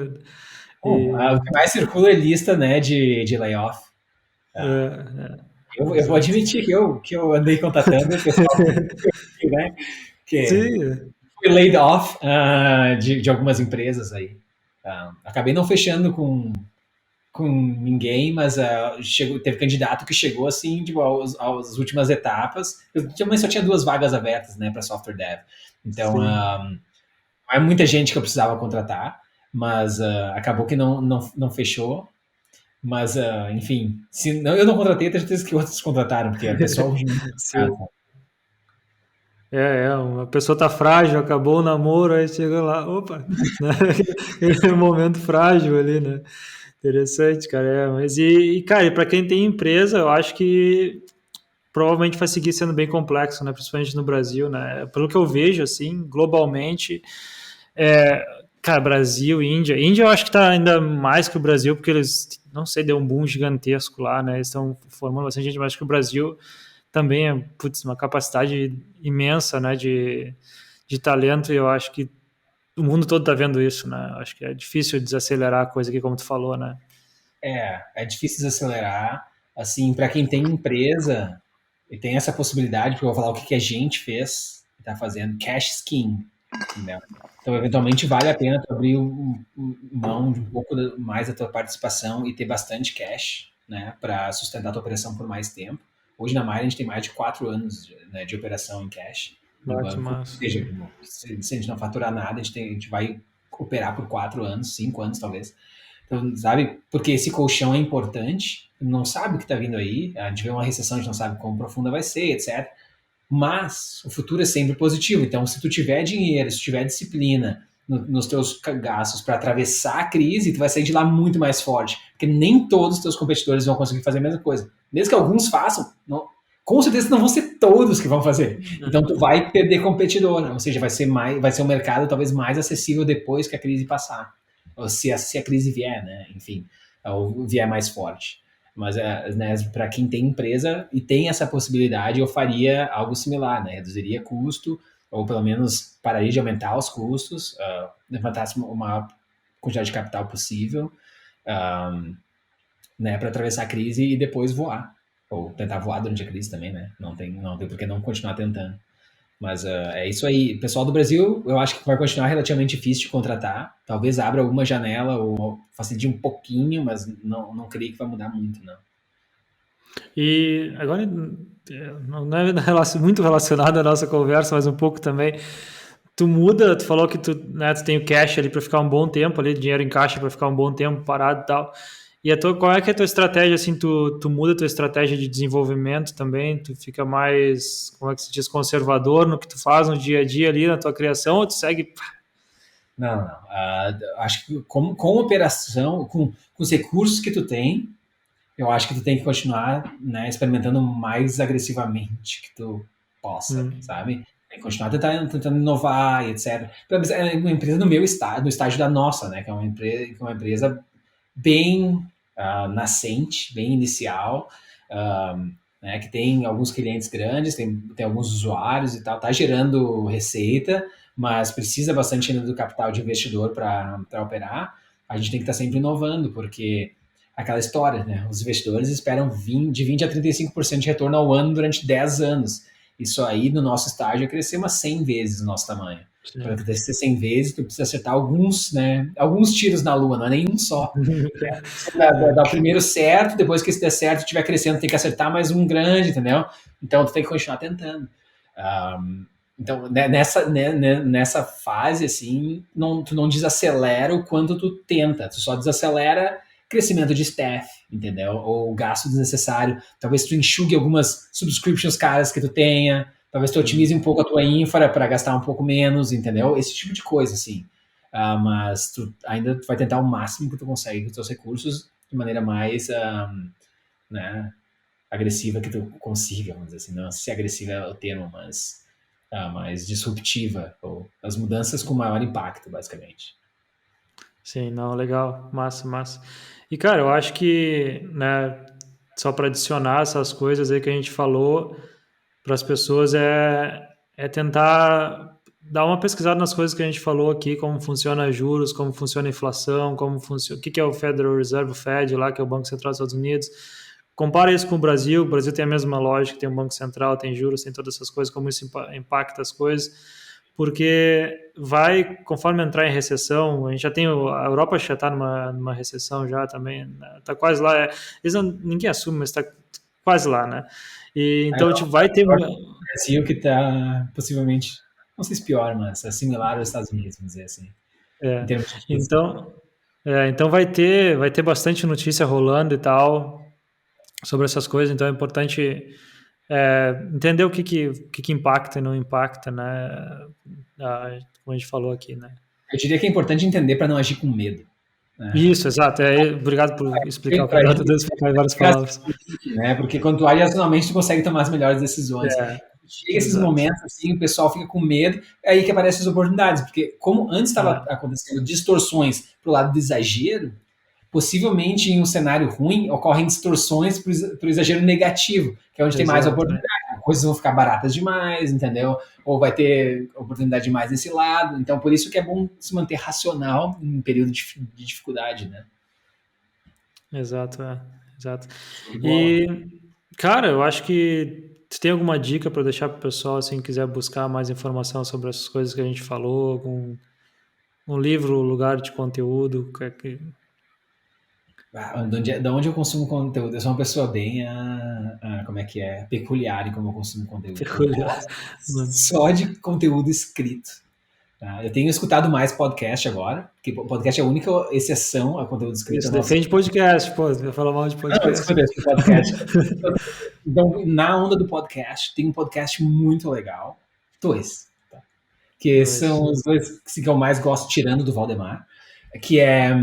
Bom, E, o que mais circula é lista, né, de layoff. Ah, eu vou exato. admitir que eu andei contatando o pessoal né, que Sim, fui laid off de algumas empresas aí. Acabei não fechando com ninguém, mas teve candidato que chegou assim, tipo, às últimas etapas. Eu também só tinha 2 vagas abertas, né, para software dev. Então, sim. não é muita gente que eu precisava contratar, mas acabou que não fechou. Mas, enfim, se não, eu não contratei, tenho certeza que outros contrataram, porque é pessoal ruim no Sim. caso. Uma pessoa tá frágil, acabou o namoro, aí chega lá, opa, né? Aquele momento frágil ali, né? Interessante, cara. Mas cara, e para quem tem empresa, eu acho que provavelmente vai seguir sendo bem complexo, né? Principalmente no Brasil, né? Pelo que eu vejo, assim, globalmente, cara, Brasil, Índia. Índia eu acho que está ainda mais que o Brasil, porque eles, não sei, deu um boom gigantesco lá, né? Eles estão formando bastante gente, mas acho que o Brasil também é, putz, uma capacidade imensa, né, de talento, e eu acho que o mundo todo está vendo isso, né? Acho que é difícil desacelerar a coisa aqui, como tu falou, né? É difícil desacelerar. Assim, para quem tem empresa e tem essa possibilidade, porque eu vou falar o que a gente fez, está fazendo, cash skin, né? Então, eventualmente, vale a pena tu abrir mão de um pouco mais da tua participação e ter bastante cash, né, para sustentar a tua operação por mais tempo. Hoje, na Maia, a gente tem mais de 4 anos, né, de operação em cash no Bate banco. Ou massa. seja, se a gente não faturar nada, a gente vai operar por 4 anos, 5 anos, talvez. Então, sabe? Porque esse colchão é importante, não sabe o que está vindo aí, a gente vê uma recessão, a gente não sabe quão profunda vai ser, etc. Mas o futuro é sempre positivo. Então, se tu tiver dinheiro, se tu tiver disciplina nos teus gastos para atravessar a crise, tu vai sair de lá muito mais forte. Porque nem todos os teus competidores vão conseguir fazer a mesma coisa. Mesmo que alguns façam, não, com certeza não vão ser todos que vão fazer. Então, tu vai perder competidor, né? Ou seja, vai ser um mercado talvez mais acessível depois que a crise passar. Ou se a crise vier, né? Enfim, ou vier mais forte. Mas, né, para quem tem empresa e tem essa possibilidade, eu faria algo similar, né? Reduziria custo, ou pelo menos pararia de aumentar os custos, levantasse uma quantidade de capital possível, né, para atravessar a crise e depois voar. Ou tentar voar durante a crise também, né? Não tem por que não continuar tentando. Mas é isso aí. O pessoal do Brasil, eu acho que vai continuar relativamente difícil de contratar. Talvez abra alguma janela ou facilite um pouquinho, mas não creio que vai mudar muito, não. E agora, não é muito relacionado à nossa conversa, mas um pouco também. Tu muda, tu falou que tu, né, tu tem o cash ali para ficar um bom tempo ali, dinheiro em caixa para ficar um bom tempo parado e tal. E qual é que é a tua estratégia, assim, tu muda a tua estratégia de desenvolvimento também? Tu fica mais, como é que se diz, conservador no que tu faz no dia a dia ali, na tua criação, ou tu segue... Não. Acho que com operação, com os recursos que tu tem, eu acho que tu tem que continuar, né, experimentando mais agressivamente que tu possa, sabe? Tem que continuar tentando inovar e etc. É uma empresa no meu estágio, no estágio da nossa, né? Que é uma empresa bem nascente, bem inicial, né, que tem alguns clientes grandes, tem alguns usuários e tal, tá gerando receita, mas precisa bastante ainda do capital de investidor para operar. A gente tem que estar sempre inovando, porque aquela história, né? Os investidores esperam de 20 a 35% de retorno ao ano durante 10 anos. Isso aí, no nosso estágio, é crescer umas 100 vezes o nosso tamanho. Para crescer 100 vezes, tu precisa acertar alguns, né? Alguns tiros na lua, não é nenhum só. Dá o primeiro certo, depois que esse der certo, estiver crescendo, tem que acertar mais um grande, entendeu? Então, tu tem que continuar tentando. Então, nessa fase, assim, tu não desacelera o quanto tu tenta, tu só desacelera crescimento de staff, entendeu? Ou gasto desnecessário. Talvez tu enxugue algumas subscriptions caras que tu tenha, talvez tu otimize um pouco a tua infra para gastar um pouco menos, entendeu? Esse tipo de coisa, assim. Mas tu ainda vai tentar o máximo que tu consegue com os teus recursos de maneira mais, né, agressiva que tu consiga, vamos dizer assim. Não sei se agressiva é o termo, mas mais disruptiva, ou as mudanças com maior impacto, basicamente. Sim, não, legal, massa, massa. E, cara, eu acho que, né, só para adicionar essas coisas aí que a gente falou para as pessoas é tentar dar uma pesquisada nas coisas que a gente falou aqui, como funciona juros, como funciona a inflação, como funciona, o que é o Federal Reserve, o Fed lá, que é o Banco Central dos Estados Unidos. Compara isso com o Brasil tem a mesma lógica, tem um Banco Central, tem juros, tem todas essas coisas, como isso impacta as coisas, porque vai, conforme entrar em recessão, a gente já tem, a Europa já está numa recessão já também, está quase lá, ninguém assume, mas está quase lá, né? E, então, tipo, vai ter... O Brasil que está possivelmente, não sei se pior, mas é similar aos Estados Unidos, vamos dizer assim, em É, termos de inflação. então vai ter bastante notícia rolando e tal sobre essas coisas, então é importante entender o que impacta e não impacta, né? Como a gente falou aqui, né? Eu diria que é importante entender para não agir com medo. né? Isso, exato. Obrigado por explicar o que Para agora estou explicar em várias palavras. né? Porque quando tu age racionalmente, tu consegue tomar as melhores decisões. É, Chega esses exato. momentos assim, o pessoal fica com medo, é aí que aparecem as oportunidades, porque como antes estava É, acontecendo distorções pro lado do exagero, possivelmente em um cenário ruim ocorrem distorções para o exagero negativo, que é onde tem mais exato. É. oportunidade. Coisas vão ficar baratas demais, entendeu? Ou vai ter oportunidade demais nesse lado. Então, por isso que é bom se manter racional em um período de dificuldade, né? Exato, exato. Show de bola. E, cara, eu acho que tu tem alguma dica para deixar para o pessoal, assim, quiser buscar mais informação sobre essas coisas que a gente falou, algum um livro, lugar de conteúdo, Da onde eu consumo conteúdo? Eu sou uma pessoa bem, como é que é, peculiar em como eu consumo conteúdo. Eu peculiar. gosto Mano. só de conteúdo escrito. Tá? Eu tenho escutado mais podcast agora, porque podcast é a única exceção a conteúdo escrito. Isso, Nossa, defende podcast, pô, vai falar mal de não, podcast. desculpa, esse podcast. Então, na onda do podcast, tem um podcast muito legal. Dois. Tá? Que Dois. são os dois que eu mais gosto, tirando do Valdemar. Que é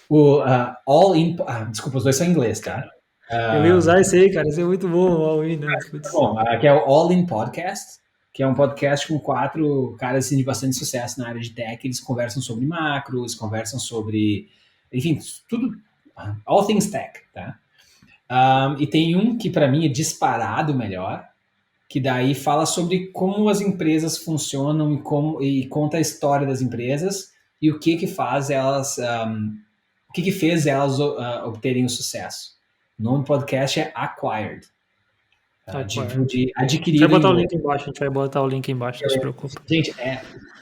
o All In. Desculpa, os dois são em inglês, tá? Eu ia usar esse aí, cara, esse é muito bom, o All-in, né? Tá Putz. bom, que é o All In Podcast, que é um podcast com 4 caras assim, de bastante sucesso na área de tech. Eles conversam sobre macros, conversam sobre, enfim, tudo, all things tech, tá? E tem um que para mim é disparado melhor, que daí fala sobre como as empresas funcionam e conta a história das empresas e o que faz elas, o que fez elas obterem o sucesso. O nome do podcast é Acquired, Acquired. de A gente vai adquirido em botar o inglês. link embaixo, a gente vai botar o link embaixo, não se preocupa. Gente,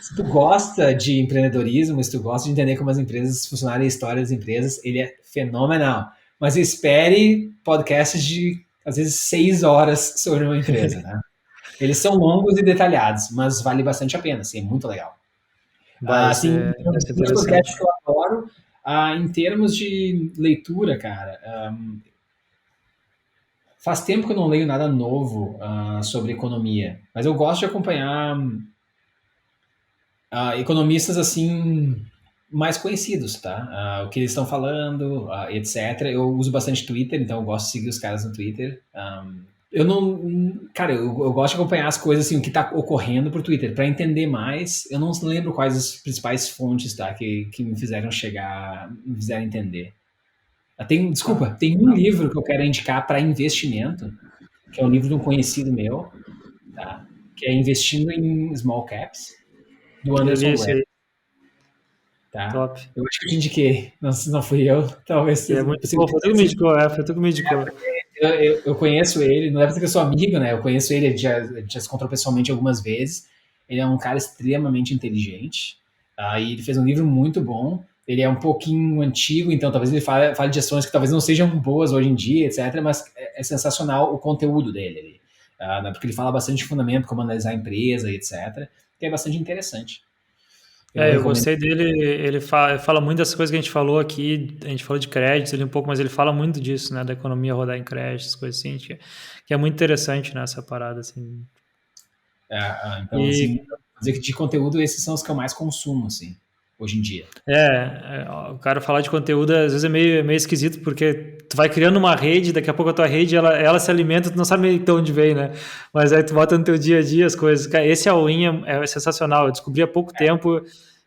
se tu gosta de empreendedorismo, se tu gosta de entender como as empresas funcionam e a história das empresas, ele é fenomenal. Mas espere podcasts de, às vezes, 6 horas sobre uma empresa, né? Eles são longos e detalhados, mas vale bastante a pena, assim, é muito legal. Vai Tem vai ser dois podcasts interessante. que eu adoro. Em termos de leitura, cara, faz tempo que eu não leio nada novo sobre economia, mas eu gosto de acompanhar economistas assim mais conhecidos, tá? O que eles estão falando, etc. Eu uso bastante Twitter, então eu gosto de seguir os caras no Twitter. Eu não, cara, eu gosto de acompanhar as coisas assim, o que está ocorrendo por Twitter, para entender mais. Eu não lembro quais as principais fontes, tá, que me fizeram chegar, me fizeram entender. Tá. Desculpa, tem um livro que eu quero indicar para investimento, que é um livro de um conhecido meu, tá? Que é Investindo em Small Caps, do Eu li Anderson esse Webb, aí, tá? top. Eu acho que eu te indiquei, não, se não fui eu, talvez E é seja muito bom, foi tu que me indicou, foi tu que me indicou. eu conheço ele, não é porque eu sou amigo, né? Eu conheço ele, a gente já se encontrou pessoalmente algumas vezes. Ele é um cara extremamente inteligente, e ele fez um livro muito bom. Ele é um pouquinho antigo, então talvez ele fale de ações que talvez não sejam boas hoje em dia, etc. Mas é sensacional o conteúdo dele ali. Né? Porque ele fala bastante de fundamento, como analisar a empresa, etc. Que é bastante interessante. Eu Eu recomendo. gostei dele, ele fala muito dessas coisas que a gente falou aqui, a gente falou de créditos ali um pouco, mas ele fala muito disso, né, da economia rodar em créditos, coisas assim, que é muito interessante nessa parada, assim. Então, assim, E dizer que de conteúdo, esses são os que eu mais consumo, assim, hoje em dia. o cara falar de conteúdo às vezes é meio esquisito, porque tu vai criando uma rede, daqui a pouco a tua rede, ela se alimenta, tu não sabe de onde vem, né? Mas aí tu bota no teu dia a dia as coisas. Cara, esse all-in é sensacional, eu descobri há pouco tempo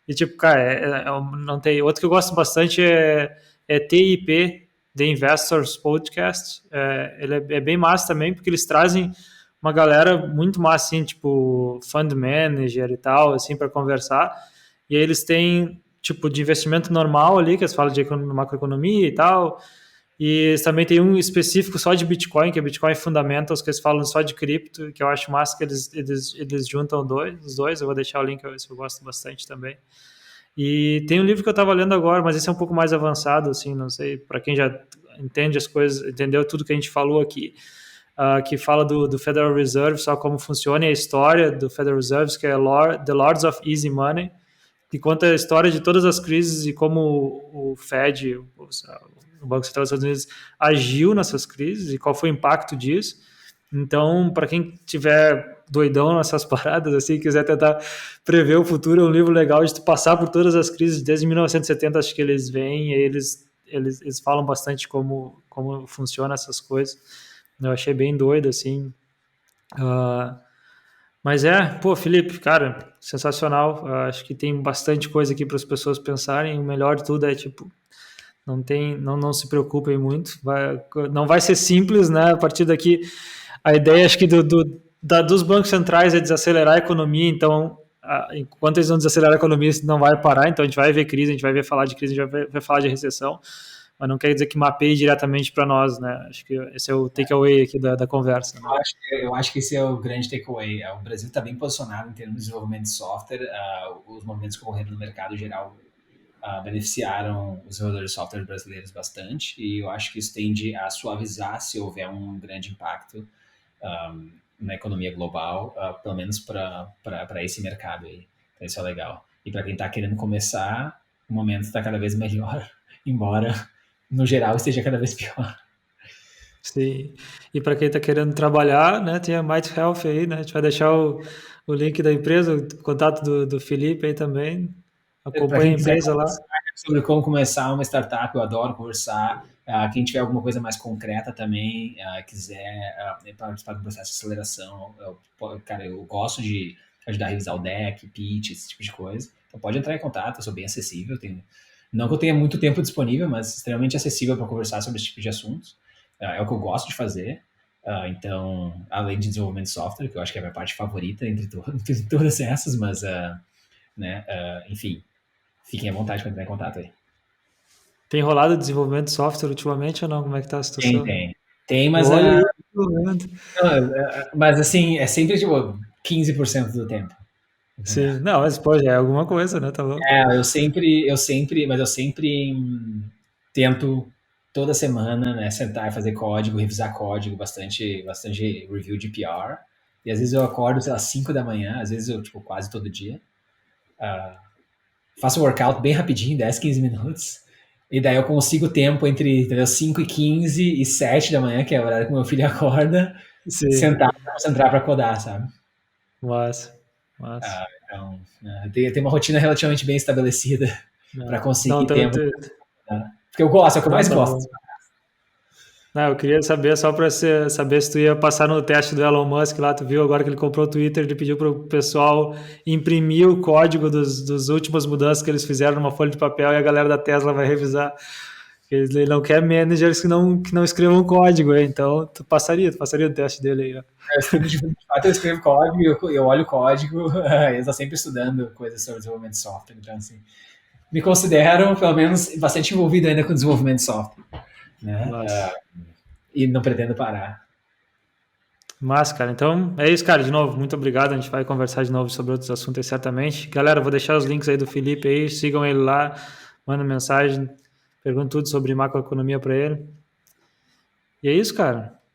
e tipo, cara, não tem... Outro que eu gosto bastante é TIP, The Investors Podcast. Ele é bem massa também, porque eles trazem uma galera muito massa, assim, tipo fund manager e tal, assim, para conversar. E aí eles têm tipo de investimento normal ali, que eles falam de macroeconomia e tal. E eles também tem um específico só de Bitcoin, que é Bitcoin Fundamentals, que eles falam só de cripto, que eu acho massa que eles juntam os dois. Eu vou deixar o link, esse eu gosto bastante também. E tem um livro que eu estava lendo agora, mas esse é um pouco mais avançado, assim, não sei, para quem já entende as coisas, entendeu tudo que a gente falou aqui, que fala do Federal Reserve, só como funciona e a história do Federal Reserve, que é The Lords of Easy Money, que conta a história de todas as crises e como o Fed, o Banco Central dos Estados Unidos, agiu nessas crises e qual foi o impacto disso. Então, para quem tiver doidão nessas paradas, assim, quiser tentar prever o futuro, é um livro legal de tu passar por todas as crises, desde 1970, acho que eles vêm, e eles falam bastante como funciona essas coisas. Eu achei bem doido, assim. Uh, mas pô, Felipe, cara, sensacional. Acho que tem bastante coisa aqui para as pessoas pensarem. O melhor de tudo é, tipo, não se preocupem muito. Não vai ser simples, né? A partir daqui, a ideia, acho que dos bancos centrais é desacelerar a economia. Então, enquanto eles não desacelerar a economia, isso não vai parar. Então, a gente vai ver crise, a gente vai ver falar de crise, a gente vai falar de recessão. Mas não quer dizer que mapeie diretamente para nós, né? Acho que esse é o takeaway aqui da conversa. Né? Eu acho que esse é o grande takeaway. O Brasil está bem posicionado em termos de desenvolvimento de software. Os movimentos que ocorreram no mercado geral beneficiaram os desenvolvedores de software brasileiros bastante, e eu acho que isso tende a suavizar se houver um grande impacto na economia global, pelo menos para esse mercado aí. Então, isso é legal. E para quem está querendo começar, o momento está cada vez melhor, embora no geral esteja cada vez pior. Sim. E para quem está querendo trabalhar, né, tem a Might Health aí, né? A gente vai deixar o link da empresa, o contato do Felipe aí também. Para Acompanha quem a quiser empresa lá. conversar sobre como começar uma startup, eu adoro conversar. Quem tiver alguma coisa mais concreta também, quiser participar do processo de aceleração, eu gosto de ajudar a revisar o deck, pitch, esse tipo de coisa. Então pode entrar em contato, eu sou bem acessível. Não que eu tenha muito tempo disponível, mas extremamente acessível para conversar sobre esse tipo de assuntos. É o que eu gosto de fazer. Então, além de desenvolvimento de software, que eu acho que é a minha parte favorita entre todas essas, mas, enfim, fiquem à vontade para entrar em contato aí. Tem rolado desenvolvimento de software ultimamente ou não? Como é que tá a Tem, situação? tem. Tem, mas, Olha aí, mas assim, é sempre tipo 15% do tempo. Entendeu? sim, não, mas pô, já é alguma coisa, né? Tá louco? Mas eu sempre tento toda semana, né, sentar e fazer código, revisar código, bastante review de PR. E às vezes eu acordo, sei lá, 5 da manhã, às vezes eu, tipo, quase todo dia. Faço um workout bem rapidinho, 10, 15 minutos. E daí eu consigo tempo entre, entendeu, 5 e 15 e 7 da manhã, que é o horário que meu filho acorda, Sim, sentar e concentrar para codar, sabe? massa, massa. Então, tem uma rotina relativamente bem estabelecida para Não, conseguir tempo. Né? Porque eu gosto, é o que eu não, mais tá gosto. bom. Não, eu queria saber só para saber se tu ia passar no teste do Elon Musk lá. Tu viu agora que ele comprou o Twitter, ele pediu para o pessoal imprimir o código dos últimas mudanças que eles fizeram numa folha de papel e a galera da Tesla vai revisar. Ele não quer managers que não escrevam código, então tu passaria o teste dele aí. Ó. Eu escrevo, de fato, eu escrevo código, eu olho o código, eu estou sempre estudando coisas sobre desenvolvimento de software. Então, assim, me considero, pelo menos, bastante envolvido ainda com desenvolvimento de software. Né? Mas, E não pretendo parar. cara, então é isso, cara. De novo, muito obrigado. A gente vai conversar de novo sobre outros assuntos aí, certamente. Galera, vou deixar os links aí do Felipe aí. Sigam ele lá, mandem mensagem, perguntem tudo sobre macroeconomia para ele. E é isso, cara.